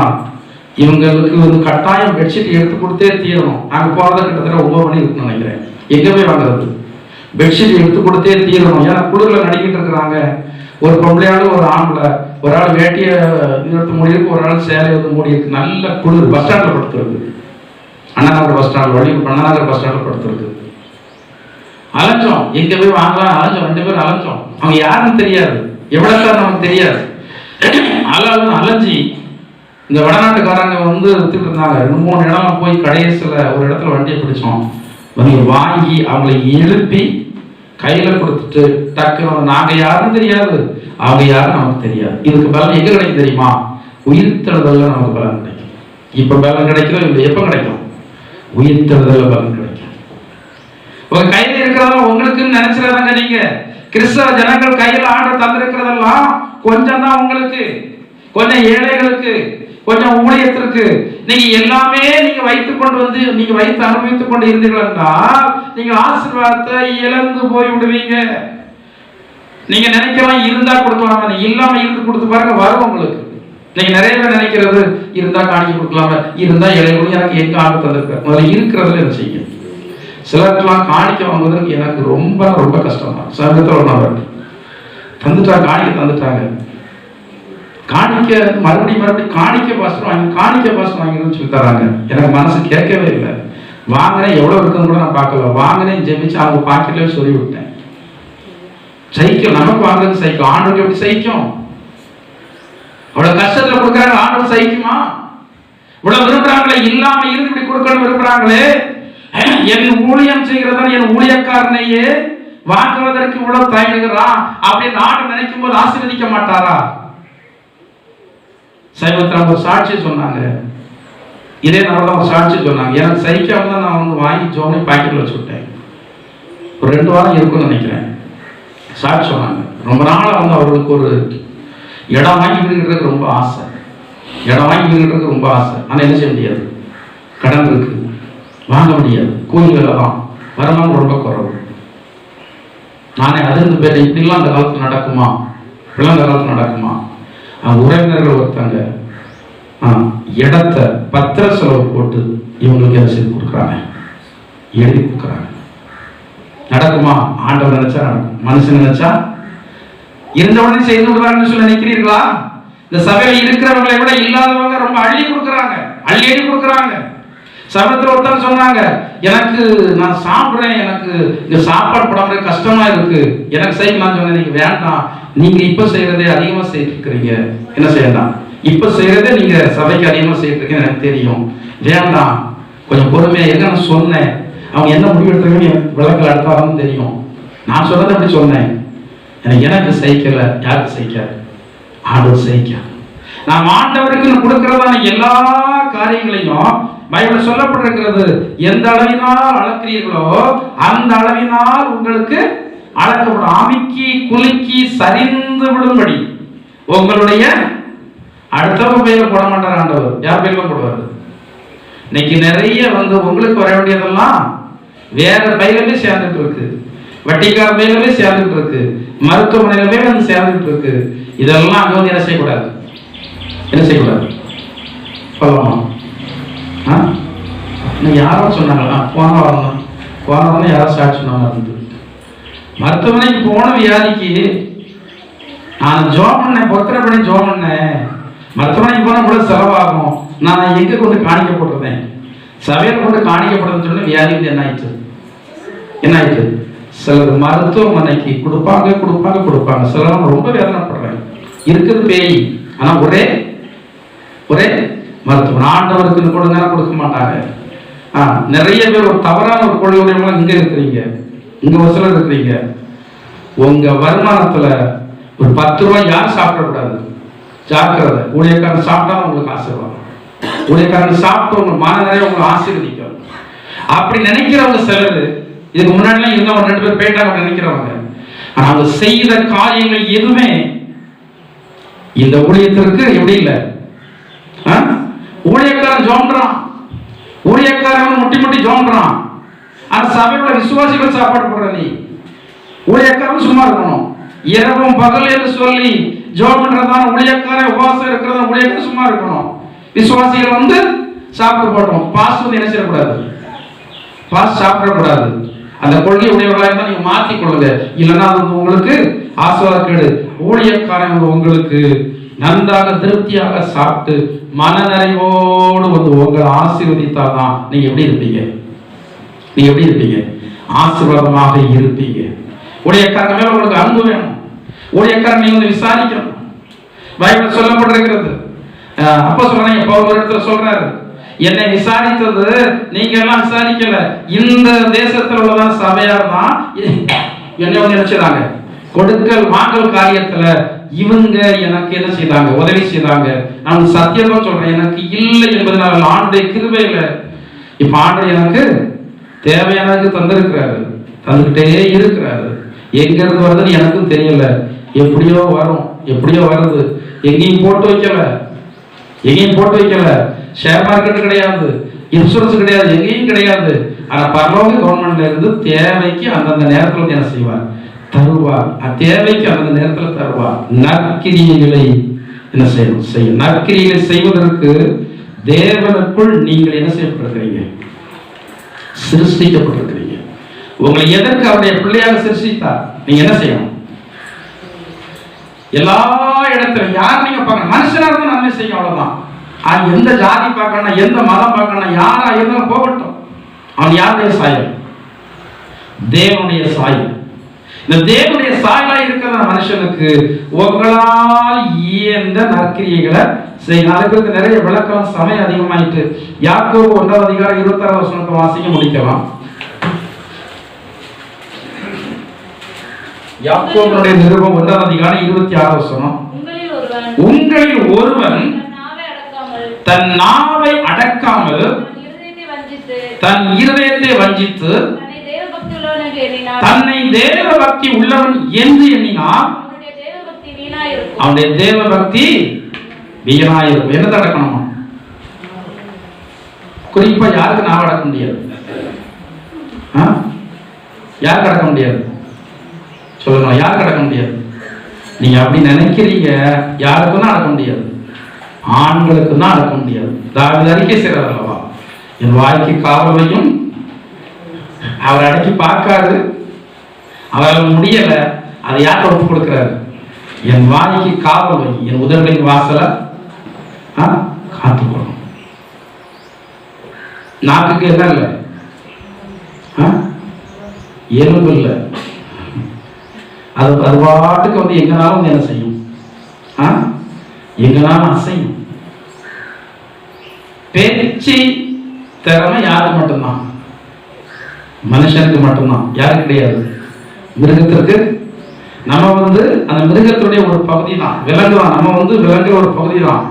இவங்களுக்கு கட்டாயம் பெட்ஷீட் எடுத்து கொடுத்தே தீரணும். நாங்கள் போறத கிட்டத்தட்ட 9 மணி இருக்குன்னு நினைக்கிறேன். எங்க போய் வாங்குறது? பெட்ஷீட் எடுத்து கொடுத்தே தீரணும். ஏன்னா குளிர்ல நடிக்கிட்டு இருக்கிறாங்க. ஒரு பொம்பளையாலும் ஒரு ஆம்பளை, ஒரு ஆள் வேட்டியை எடுத்து மூடி இருக்கு, ஒரு ஆள் சேலை வந்து மூடி இருக்கு. நல்ல குளிர். பஸ் ஸ்டாண்ட்ல படுத்துருக்கு. அண்ணாநகர் பஸ் ஸ்டாண்ட், வழி அண்ணாநகர் பஸ் ஸ்டாண்ட்ல படுத்துருக்கு. அலைஞ்சோம், எங்க போய் வாங்கலாம் அலைஞ்சோம். 2 பேரும் அலைஞ்சோம். அவங்க யாருன்னு தெரியாது, எவ்வளவு நமக்கு தெரியாது. அலைஞ்சி இந்த வடநாட்டுக்காரங்க வந்து வித்துட்டு இருந்தாங்க. 2-3 இடம் போய் கடைசியில் ஒரு இடத்துல வண்டியை பிடிச்சோம். வாங்கி அவங்களை எழுப்பி கையில கொடுத்துட்டு டக்குன்னு, நாங்க யாருன்னு தெரியாது, அவங்க யாரும் நமக்கு தெரியாது. இதுக்கு பலன் எங்க கிடைக்கும் தெரியுமா? உயிர்த்தெழுதல்ல நமக்கு பலன் கிடைக்கும். இப்ப பலன் கிடைக்கும், எப்ப கிடைக்கும்? உயிர்த்தெழுதல்ல பலன் கிடைக்கும். உங்க கையில இருக்கிறதெல்லாம் உங்களுக்குன்னு நினைச்சிடாதாங்க. நீங்க கிறிஸ்தவ ஜனங்கள் கையில ஆண்டு தந்திருக்கிறதெல்லாம் கொஞ்சம் தான் உங்களுக்கு, கொஞ்சம் ஏழைகளுக்கு, கொஞ்சம் ஊழியத்திற்கு. நீங்க எல்லாமே நீங்க வைத்துக் கொண்டு வந்து நீங்க வைத்து அனுபவித்துக் கொண்டு இருந்தீர்கள் என்றால் நீங்க ஆசீர்வாதத்தை இழந்து போய் விடுவீங்க. நீங்க நினைக்கலாம் இருந்தா கொடுக்கலாமா, இல்லாம இருந்து கொடுத்து பாருங்க, வரும் உங்களுக்கு. நீங்க நிறைய பேர் நினைக்கிறது இருந்தா காணிக்க கொடுக்கலாம, இருந்தா ஏழைகளும் எனக்கு எங்க ஆண்டு தந்திருக்க. முதல்ல இருக்கிறதுல என்ன செய்யும். சிலருக்கெல்லாம் காணிக்க வாங்குவதற்கு எனக்கு ரொம்ப ரொம்ப கஷ்டம் தான். சமீபத்தில் ஒரு நபர் தந்துட்டாங்க, காணிக்க தந்துட்டாங்க. காணிக்க மறுபடியும் காணிக்க பாஸ்டர் வாங்கின்னு சொல்லி தராங்க. எனக்கு மனசு கேட்கவே இல்லை. வாங்கினேன், எவ்வளவு இருக்குன்னு கூட நான் பார்க்கல. வாங்கினேன், ஜெபிச்சு அவங்க பாக்கெட்ல சொல்லி விட்டேன். சைக்கிள் நமக்கு வாங்குறது சைக்கிள், ஆண்டவருக்கு எப்படி சைக்கும்? அவ்வளவு கஷ்டத்துல கொடுக்குறாங்க, ஆண்டவர் சைக்குமா? இவ்வளவு விரும்புறாங்களே, இல்லாம இருந்து இப்படி கொடுக்கணும் விரும்புறாங்களே. என் ஊழியம் செய்கிறதான் என் ஊழியக்காரனையே வாங்குவதற்கு இவ்வளவு தயங்குகிறான் அப்படின்னு ஆண்டு நினைக்கும் போது ஆசீர்வதிக்க மாட்டாரா? சைவத்தில் ஒரு சாட்சி சொன்னாங்க. இதே நபர் ஒரு சாட்சி சொன்னாங்க. எனக்கு சைக்காம தான் நான் வந்து வாங்கி ஜோனி பாக்கெட்ல வச்சு விட்டேன். ஒரு 2 வாரம் இருக்குன்னு நினைக்கிறேன். சாட்சி சொன்னாங்க. ரொம்ப நாள் வந்து அவர்களுக்கு ஒரு இடம் வாங்கி வீடுகிறதுக்கு ரொம்ப ஆசை. இடம் வாங்கி வீடுகிறதுக்கு ரொம்ப ஆசை. ஆனால் என்ன செய்ய முடியாது, கடன் இருக்கு, வாங்க முடியாது. கூலி வேலை தான், வருமானம் ரொம்ப குறைவு. நானே அதிர்ந்து போயிட்டேன். இப்படிலாம் அந்த காலத்தில் நடக்குமா, இப்படிலாம் அந்த காலத்தில் நடக்குமா? உறவினர்கள் ஒருத்தங்க இடத்த பத்திர செலவு போட்டு இவங்களுக்கு என்ன செய்து கொடுக்குறாங்க, எழுதி கொடுக்குறாங்க. நடக்குமா? ஆண்டவர் நினைச்சா நடக்கும், மனுஷன் நினைச்சா இருந்த உடனே செய்து விடுவாங்கன்னு சொல்லி நினைக்கிறீர்களா? இந்த சபையில இருக்கிறவங்களை விட இல்லாதவங்க ரொம்ப அள்ளி கொடுக்குறாங்க, அள்ளி கொடுக்குறாங்க. சமயத்தில் ஒருத்தர் சொன்னாங்க, எனக்கு நான் சாப்பிட்றேன், எனக்கு இந்த சாப்பாடு போடாம கஷ்டமா இருக்கு, எனக்கு செய்ய. நான் சொன்னேன், நீங்க வேண்டாம், நீங்க இப்ப செய்யறதே அதிகமா செய்யிட்டு இருக்கிறீங்க, என்ன செய்யலாம், இப்ப செய்யறதே நீங்க சபைக்கு அதிகமா செய்யிட்டு இருக்கீங்க, எனக்கு தெரியும், வேண்டாம், கொஞ்சம் பொறுமையா இருங்க. நான் சொன்னேன், அவங்க என்ன முடிவு எடுத்துருக்கீங்க விளக்கல் அடுத்தாலும் தெரியும். நான் சொன்னதை அப்படி சொன்னேன். எனக்கு சைக்கல, யாருக்கு சைக்க? ஆண்டவர் சைக்க. நாம் ஆண்டவருக்கு கொடுக்கிறதான எல்லா காரியங்களையும் பைபிள் சொல்லப்பட்டிருக்கிறது. எந்த அளவினால் அளக்கிறீர்களோ அந்த அளவினால் உங்களுக்கு அளக்கப்படும். அமுக்கி குலுக்கி சரிந்து விடும்படி உங்களுடைய அடுத்தவங்க பையில போட மாட்டார் ஆண்டவர். யார் பையில போடுவார்? இன்னைக்கு நிறைய வந்து உங்களுக்கு வர வேண்டியதெல்லாம் வேற பையிலே சேர்ந்துட்டு இருக்கு. வட்டிக்கார மேலவே சேர்ந்துட்டு இருக்கு, மருத்துவமனையிலவே வந்து சேர்ந்துட்டு இருக்கு. இதெல்லாம் அங்க வந்து என்ன செய்யக்கூடாது, என்ன செய்யக்கூடாது சொல்லலாமா? யாரோ சொன்னாங்களா போன வாரம் யாரோ சாட்சி சொன்னாங்க. மருத்துவமனைக்கு போன வியாதிக்கு நான் ஜோம் பண்ணேன், பொத்தனை பண்ணி ஜோம் பண்ணேன், மருத்துவமனைக்கு போன கூட செலவாகும், நான் எங்க கொண்டு காணிக்கப்பட்டிருந்தேன், சபையில கொண்டு காணிக்கப்படுறதுன்னு சொன்ன வியாதி வந்து என்ன ஆயிடுச்சு, என்ன ஆயிடுச்சு? சிலர் மருத்துவமனைக்கு கொடுப்பாங்க. சிலர் ரொம்ப வேதனைப்படுறாங்க. இருக்குது பேய், ஆனா ஒரே மருத்துவம் ஆண்டவருக்கு கொடுக்க மாட்டாங்க. நிறைய பேர் ஒரு தவறான ஒரு கொள்கையுடையவங்க இங்க இருக்கிறீங்க, இங்க ஒரு சிலர் இருக்கிறீங்க. உங்க வருமானத்துல ஒரு 10 ரூபாய் யாரும் சாப்பிடக்கூடாது, ஜாக்கிரதை. ஊழியக்காரன் சாப்பிட்டா உங்களுக்கு ஆசீர்வாதம், ஊழியக்காரன் சாப்பிட்டு உங்க மான நிறைய உங்களை ஆசீர்வதிக்கும். அப்படி நினைக்கிறவங்க சிலர் இதுக்கு முன்னாடி இன்னும் 2 பேர் போயிட்டாங்க நினைக்கிறவங்க. ஆனா அவங்க செய்த காரியங்கள் எதுவுமே இந்த ஊழியத்திற்கு எப்படி இல்லை. ஊழியக்காரன் ஜோன்றான், ஊழியக்காரன் முட்டி ஜோன்றான். ஆனா சபையோட விசுவாசிகள் சாப்பாடு போடுற நீ ஊழியக்காரன் சும்மா இருக்கணும். இரவும் பகல் என்று சொல்லி ஜோம் பண்றதான ஊழியக்காரன், உபவாசம் இருக்கிறதா ஊழியக்காரன் சும்மா இருக்கணும். விசுவாசிகள் வந்து சாப்பிட்டு போட்டோம். பாஸ் வந்து என்ன செய்யக்கூடாது, பாஸ் சாப்பிடக்கூடாது. அந்த கொள்கை உடையவர்களாக இருந்தால் நீங்க மாற்றிக் கொள்ளுங்க, இல்லைன்னா அது உங்களுக்கு ஆசீர்வாதக்கேடு. ஊழியக்காரன் உங்களுக்கு நன்றாக திருப்தியாக சாப்பிட்டு மனநிறைவோடு வந்து உங்களை ஆசீர்வதித்தால்தான் நீங்க எப்படி இருப்பீங்க, நீங்க எப்படி இருப்பீங்க, ஆசீர்வாதமாக இருப்பீங்க. ஊழியக்காரன் மேல உங்களுக்கு அன்பு வேணும். ஊழியக்காரன் நீங்க வந்து விசாரிக்கணும். பைபிள் சொல்லப்பட்டிருக்கிறது. அப்போ சொல்றேன், பவுல் ஒரு இடத்துல சொல்றாரு, என்னை விசாரித்தது நீங்க எல்லாம் விசாரிக்கல, இந்த தேசத்தில் உள்ளதான் சபையார் தான் என்னை வந்து நினைச்சாங்க. கொடுக்கல் வாங்கல் காரியத்துல இவங்க எனக்கு என்ன செய்தாங்க, உதவி செய்தாங்க. நான் சத்தியமா சொல்றேன், எனக்கு இல்லை என்பதனால ஆண்டுடைய கிருபையில இப்ப ஆண்டு எனக்கு தேவையானது தந்திருக்கிறாரு, தந்துகிட்டே இருக்கிறாரு. எங்க இருந்து வருதுன்னு எனக்கும் தெரியல, எப்படியோ வரும், எப்படியோ வருது. எங்கேயும் போட்டு வைக்கல, ஷேர் மார்க்கெட் கிடையாது, இன்சூரன்ஸ் கிடையாது, எங்கேயும் கிடையாது. ஆனா பரலோக கவர்மெண்ட்ல இருந்து தேவைக்கு அந்தந்த நேரத்தில் என்ன செய்வார், தருவார். தேவைக்கு அந்தந்த நேரத்தில் தருவார். நற்கிரியைகளை என்ன செய்யும், நற்கிரியைகளை செய்வதற்கு தேவனுக்குள் நீங்கள் என்ன செய்யப்பட்டிருக்கிறீங்க, சிருஷ்டிக்கப்பட்டிருக்கிறீங்க. உங்களை எதற்கு அவருடைய பிள்ளையாக சிருஷ்டித்தார்? நீங்க என்ன செய்யணும்? எல்லா இடத்திலும் யார் நீங்க பார்க்கணும், மனுஷனா இருந்தாலும் நன்மை செய்யும், அவ்வளவுதான். எந்த ஜாதி பார்க்கணும், எந்த மதம் பார்க்கணும், யாரா இருந்தாலும் போகட்டும். அவன் யாருடைய சாயல்? தேவனுடைய சாயல். இந்த தேவனுடைய சாயலா இருக்கிற மனுஷனுக்கு உங்களால் இயன்ற நற்கிரியைகளை செய்யணும். அதுக்கு நிறைய விளக்கம், சமயம் அதிகமாயிட்டு. யாக்கோபு 1:26 வாசிக்க முடிக்கலாம். யாக்கோபுடைய நிருபம் 1:26. உங்களில் ஒருவன் தன் நாவை அடக்காமல் தன் இருதயத்தை வஞ்சித்து தன்னை தேவ பக்தி உள்ளவன் என்று எண்ணினார், அவனுடைய தேவ பக்தி வீணாயிருக்கும். என்ன அடக்கணுமா? குறிப்பா யாருக்கு நாவ அடக்க முடியாது? யாருக்கு அடக்க முடியாது சொல்லணும்? யாருக்கு அடக்க முடியாது? நீங்க அப்படி நினைக்கிறீங்க, யாருக்கும் தான் அடக்க முடியாது, ஆண்களுக்கு தான் அடக்க முடியாது. தாவீது அறிக்கை செய்றார் அல்லவா, என் வாய்க்கு காவல் வையும், அவர் அடக்கி பார்க்காரு, அவரால் முடியல, அதை யார் ஒப்பு கொடுக்கிறாரு? என் வாய்க்கு காவல் வை, என் உதடுகளின் வாசலை காத்துக்கணும். நாக்குக்கு என்ன இல்லை, எலும்பு இல்லை, அது பாட்டுக்கு வந்து எங்கனாலும் வந்து என்ன செய்யும், எங்கனாலும் அசையும். பேச்சு திறமை யாருக்கு மட்டும்தான்? மனுஷனுக்கு மட்டும்தான், யாருக்கு கிடையாது. மிருகத்திற்கு நம்ம வந்து அந்த மிருகத்துடைய ஒரு பகுதி தான், விலங்கு தான், நம்ம வந்து விலங்குற ஒரு பகுதி தான்.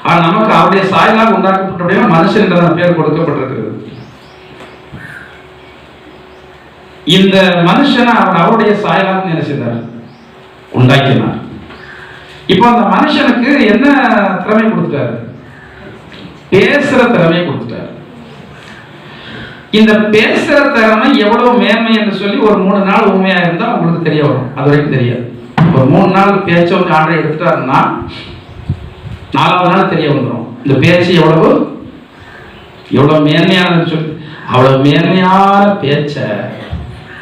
ஆனா நமக்கு அவருடைய சாயலாக உண்டாக்கப்பட்ட மனுஷன் என்ற பெயர் கொடுக்கப்பட்டிருக்கிறது. இந்த மனுஷனை அவர் அவருடைய சாயலாக என்ன செய்தார், உண்டாக்கினார். இப்போ அந்த மனுஷனுக்கு என்ன திறமை கொடுத்துட்டாரு? பேசுற திறமையை கொடுத்துட்டாரு. இந்த பேசுற திறமை எவ்வளவு மேன்மை என்று சொல்லி ஒரு 3 நாள் உண்மையா இருந்தா உங்களுக்கு தெரிய வரும். அது வரைக்கும் தெரியாது. ஒரு 3 நாள் பேச்ச வந்து ஆண்டை எடுத்துட்டாருன்னா 4வது நாள் தெரிய வந்துடும் இந்த பேச்சு எவ்வளவு மேன்மையானதுன்னு சொல்லி. அவ்வளவு மேன்மையான பேச்ச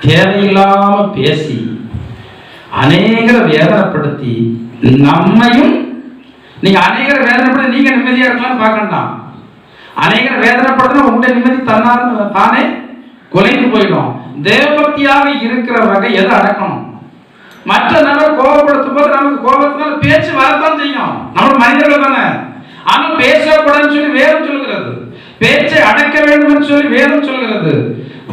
தேவையில்லாம பேசி அநேகரை வேதனைப்படுத்தி நம்மையும் நீங்க அநேகரை வேதனைப்படுத்தி நீங்க நிம்மதியா இருக்கலாம்னு பார்க்கண்டாம். அநேகரை வேதனைப்படுத்தினா உங்களுடைய நிம்மதி தானே குலைந்து போயிடும். தேவபக்தியாக இருக்கிற வகை எதை அடக்கணும்? மற்ற நபர் கோபப்படுத்தும் போது நமக்கு கோபத்தினால பேச்சு வரத்தான் செய்யும். நம்ம மனிதர்கள் தானே. ஆனால் பேசக்கூடாதுன்னு சொல்லி வேதம் சொல்கிறது. பேச்சை அடக்க வேண்டும் என்று சொல்லி வேதம் சொல்கிறது.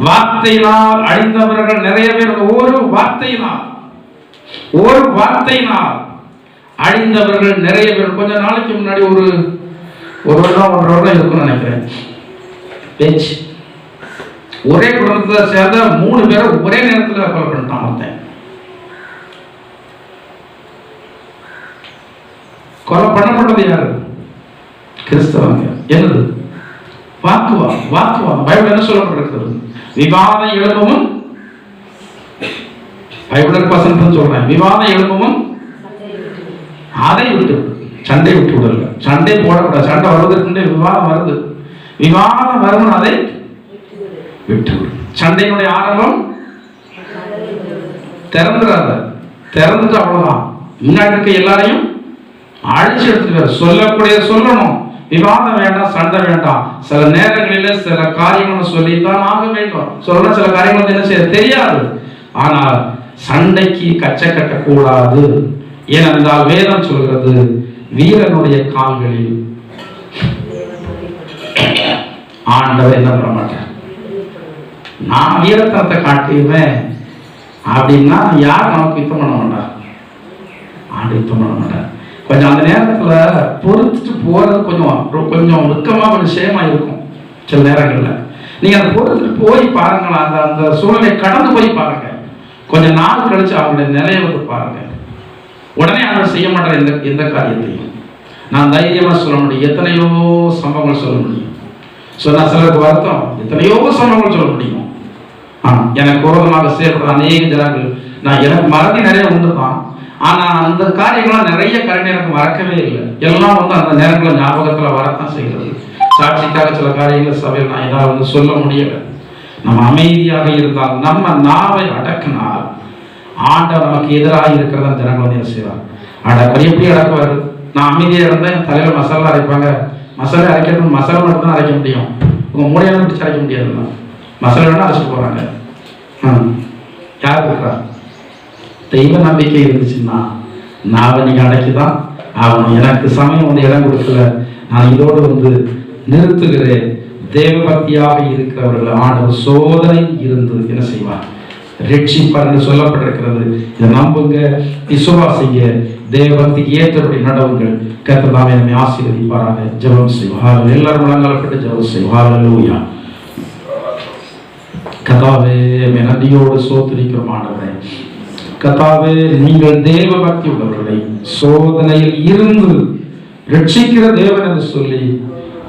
வார்த்தையினால் அழிந்தவர்கள் நிறைய பேர். ஒரு வார்த்தையினால் அழிந்தவர்கள் நிறைய பேர். கொஞ்ச நாளைக்கு முன்னாடி ஒரு வருடம் 1.5 வருடம் இருக்குன்னு நினைக்கிறேன். பேச்சு ஒரே குடும்பத்தை சேர்ந்த 3 பேரை ஒரே நேரத்தில் கொலை பண்ணிட்டான் ஒருத்தன். கொலை பண்ணப்பட்டது யாரு? கிறிஸ்தவங்க. என்னது? வாக்குவாதம். பைபிள் என்ன சொல்லப்பட்டிருக்கிறது? விவாதம் எழுப்பவும், பைபிள் வசனம் சொல்றேன், விவாதம் எழுப்பவும் அதை விட்டு சண்டை விட்டு விடல. சண்டை போடக்கூடாது. சண்டை வருவதற்கு விவாதம் வருது. விவாதம் வரும், அதை விட்டு விடு. சண்டையினுடைய ஆரம்பம் திறந்துட்டு அவ்வளவுதான். முன்னாடி இருக்க எல்லாரையும் அழிச்சு எடுத்துட்டு சொல்லக்கூடிய சொல்லணும். விவாதம் வேண்டாம், சண்டை வேண்டாம். சில நேரங்களில் சில காரியங்கள் சொல்லித்தான் ஆக வேண்டும். சொல்ல சில காரியங்கள் என்ன செய்ய தெரியாது. ஆனால் சண்டைக்கு கச்சை கட்டக்கூடாது. ஏனென்றால் வேதம் சொல்கிறது, வீரனுடைய கால்களில் ஆண்டவர் என்ன பண்ண மாட்டார். நான் வீரத்தனத்தை காட்டுவேன் அப்படின்னா யார் நமக்கு யுத்தம் பண்ண மாட்டார்? ஆண்டு யுத்தம் பண்ண மாட்டார். கொஞ்சம் அந்த நேரத்துல பொறுத்துட்டு போறது கொஞ்சம் வெக்கமா கொஞ்சம் சேமா இருக்கும். சில நேரங்கள்ல நீங்க அதை பொறுத்துட்டு போய் பாருங்களா, அந்த சூழ்நிலை கடந்து போய் பாருங்க. கொஞ்சம் நாள் கழிச்சு அவங்களுடைய நிலையை வந்து பாருங்க. உடனே அவர் செய்ய மாட்டார் எந்த காரியத்தையும். நான் தைரியமா சொல்ல முடியும். எத்தனையோ சம்பவங்கள் சொல்ல முடியும். சொன்னா சிலருக்கு வருத்தம். எத்தனையோ சம்பவங்கள் சொல்ல முடியும். எனக்கு விரோதமாக செயல்படுற அநேக ஜனங்கள், நான் எனக்கு மறதி நிறைய உண்டு தான். ஆனா அந்த காரியங்கள்லாம் நிறைய கருணை எனக்கு மறக்கவே இல்லை. எல்லாம் வந்து அந்த நேரங்களில் ஞாபகத்துல வரத்தான் செய்கிறது. சாட்சிக்காக சில காரியங்கள் சபையில் நான் ஏதாவது வந்து சொல்ல முடியல. நம்ம அமைதியாக இருந்தால், நம்ம நாவை அடக்கினால், ஆண்டவர் நமக்கு எதிராக இருக்கிறதா ஜனங்கள் வந்து என்ன செய்வார்? அடக்க எப்படி அடக்குவார்? நான் அமைதியாக இருந்தால் என் தலையில மசாலா அரைப்பாங்க. மசாலா அரைக்கணும், மசாலா மட்டும் தான் அரைக்க முடியும். உங்க மூளையெல்லாம் பிடிச்சி அரைக்க முடியாது. மசாலா வேணா அரைச்சிட்டு போறாங்க. யார் இருக்கிறா? தெய்வ நம்பிக்கை இருந்துச்சுன்னா நான் நீங்க அடக்கிதான் ஆகணும். எனக்கு சமயம் வந்து இடம் கொடுக்கல, நான் இதோடு வந்து நிறுத்துகிறேன். தேவபக்தியாக இருக்கிறவர்கள் ஆண்டவர் சோதனை இருந்து என்ன செய்வார்? ரட்சிப்பார் என்று சொல்லப்பட்டிருக்கிறது. இதை நம்புங்க, விசுவாசிங்க, தேவபக்திக்கு ஏற்றபடி நடவுங்கள். கர்த்தர் தாமே நம்மை ஆசீர்வதிப்பாராக. ஜெபம் செய்வோம். எல்லாரும் முழங்காலப்பட்டு ஜெபம் செய்வோம். ஹல்லேலூயா. கர்த்தாவே, நன்றியோடு ஸ்தோத்திரிக்கிறோம் ஆண்டவரே. கர்த்தாவே, நீங்கள் தேவ பக்தி உள்ளவர்களை சோதனையில் இருந்து ரட்சிக்கிற தேவன் என்று சொல்லி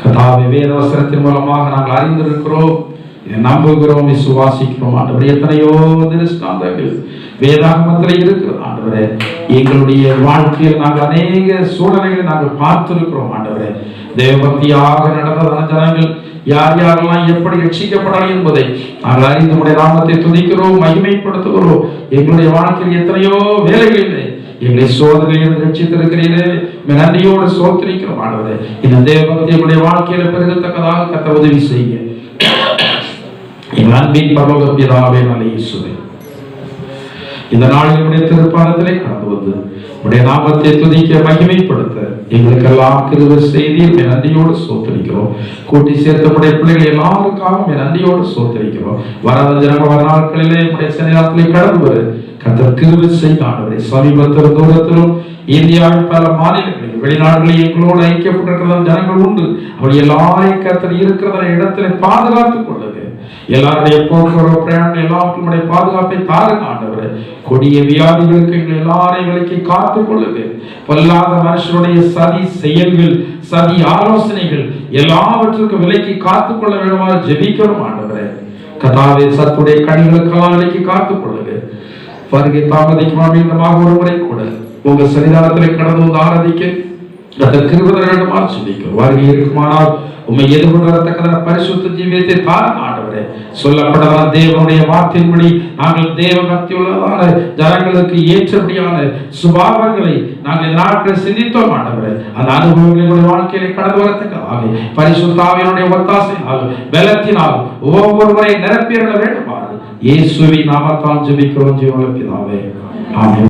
கர்த்தாவே வேத வசனத்தின் மூலமாக நாங்கள் அறிந்திருக்கிறோம், நம்புகிறோம், விசுவாசிக்கிறோம் ஆண்டவரே. எத்தனையோ திருஷ்டாந்தங்கள் வேதாகமத்தில் இருக்கிறது ஆண்டவரே. எங்களுடைய வாழ்க்கையில் நாங்கள் அநேக சூழ்நிலைகளை நாங்கள் பார்த்திருக்கிறோம் ஆண்டவரே. தேவபக்தியாக நடந்ததான ஜனங்கள் யார் யாரெல்லாம் எப்படி ரட்சிக்கப்படலாம் என்பதை நாங்கள் அறிந்து உடைய நாமத்தை துதிக்கிறோம், மகிமைப்படுத்துகிறோம். எங்களுடைய வாழ்க்கையில் எத்தனையோ வேலைகளிலே எங்களை சோதனையில் ரட்சித்திருக்கிறீரே, நன்றியோடு சோதரிக்கிறோம் ஆண்டவரே. இந்த தேவபக்தி எங்களுடைய வாழ்க்கையில பெருகத்தக்கதாக கர்த்தர் உதவி செய்ய எங்கள் அன்பின் பரலோக பிதாவே நல்ல இயேசுவே, இந்த நாளில் உடைய திருப்பாதத்திலே கடந்து வந்து உடைய நாமத்தை துதிக்க மகிமைப்படுத்த எங்களுக்கெல்லாம் கிருபை செய்தீர். நன்றியோடு சோதரிக்கிறோம். கூட்டி சேர்த்த உடைய பிள்ளைகள் எல்லாருக்காகவும் நன்றியோடு சோதரிக்கிறோம். வராத ஜனங்கள் வர நாட்களிலே உடைய சன்னிதானத்திலே கடந்து வர கர்த்தர் கிருபை செய்த ஆண்டவரே. சமீபத்திலும் தூரத்திலும் இந்தியாவின் பல மாநிலங்களில் வெளிநாடுகளில் எங்களோடு ஐக்கியப்பட்டிருக்கிற ஜனங்கள் உண்டு. அவள் எல்லாரையும் கர்த்தர் இருக்கிற இடத்திலே பாதுகாத்துக் கொள்ளுங்க. எல்லாருடைய போக்குவரவு பிரயாணம் எல்லாருடைய பாதுகாப்பை தாருங்க ஆண்டவரே. கொடிய வியாதிகளுக்கு எங்கள் எல்லாரையும் விலக்கி காத்துக் கொள்ளுங்க. பொல்லாத மனுஷனுடைய சதி செயல்கள், சதி ஆலோசனைகள் எல்லாவற்றுக்கும் விலக்கி காத்துக் கொள்ள வேண்டுமாறு ஜெபிக்கிறோம் ஆண்டவரே. கர்த்தாவே சத்துடைய கனிகளுக்கெல்லாம் விலைக்கு காத்துக் கொள்ளுங்க. வருகை தாமதிக்குமா மீண்டுமாக ஒரு முறை கூட உங்க சன்னிதானத்தில் கடந்து வந்து ஆராதிக்க அந்த கிருபை தர வேண்டுமா சொல்லிக்கிறோம். வருகை இருக்குமானால் உம்மை எதிர்கொள்ளத்தக்கதான பரிசுத்த ஜீவியத்தை தாரும் ஆண்டவரே. சொல்லப்பட்டதான தேவனுடைய வார்த்தையின்படி நாங்கள் தேவ பக்தி உள்ளதான ஜனங்களுக்கு ஏற்றபடியான சுபாவங்களை நாங்கள் இந்த நாட்களில் சிந்தித்தோம் ஆண்டவரே. அந்த அனுபவங்களுடைய வாழ்க்கையில கடந்து வரத்தக்கதாக பரிசுத்த ஆவியினுடைய ஒத்தாசையினால் பலத்தினால் ஒவ்வொருவரை நிரப்பிட வேண்டுமாறு இயேசுவின் நாமத்தால் ஜெபிக்கிறோம் ஜீவனுள்ள பிதாவே. ஆமென்.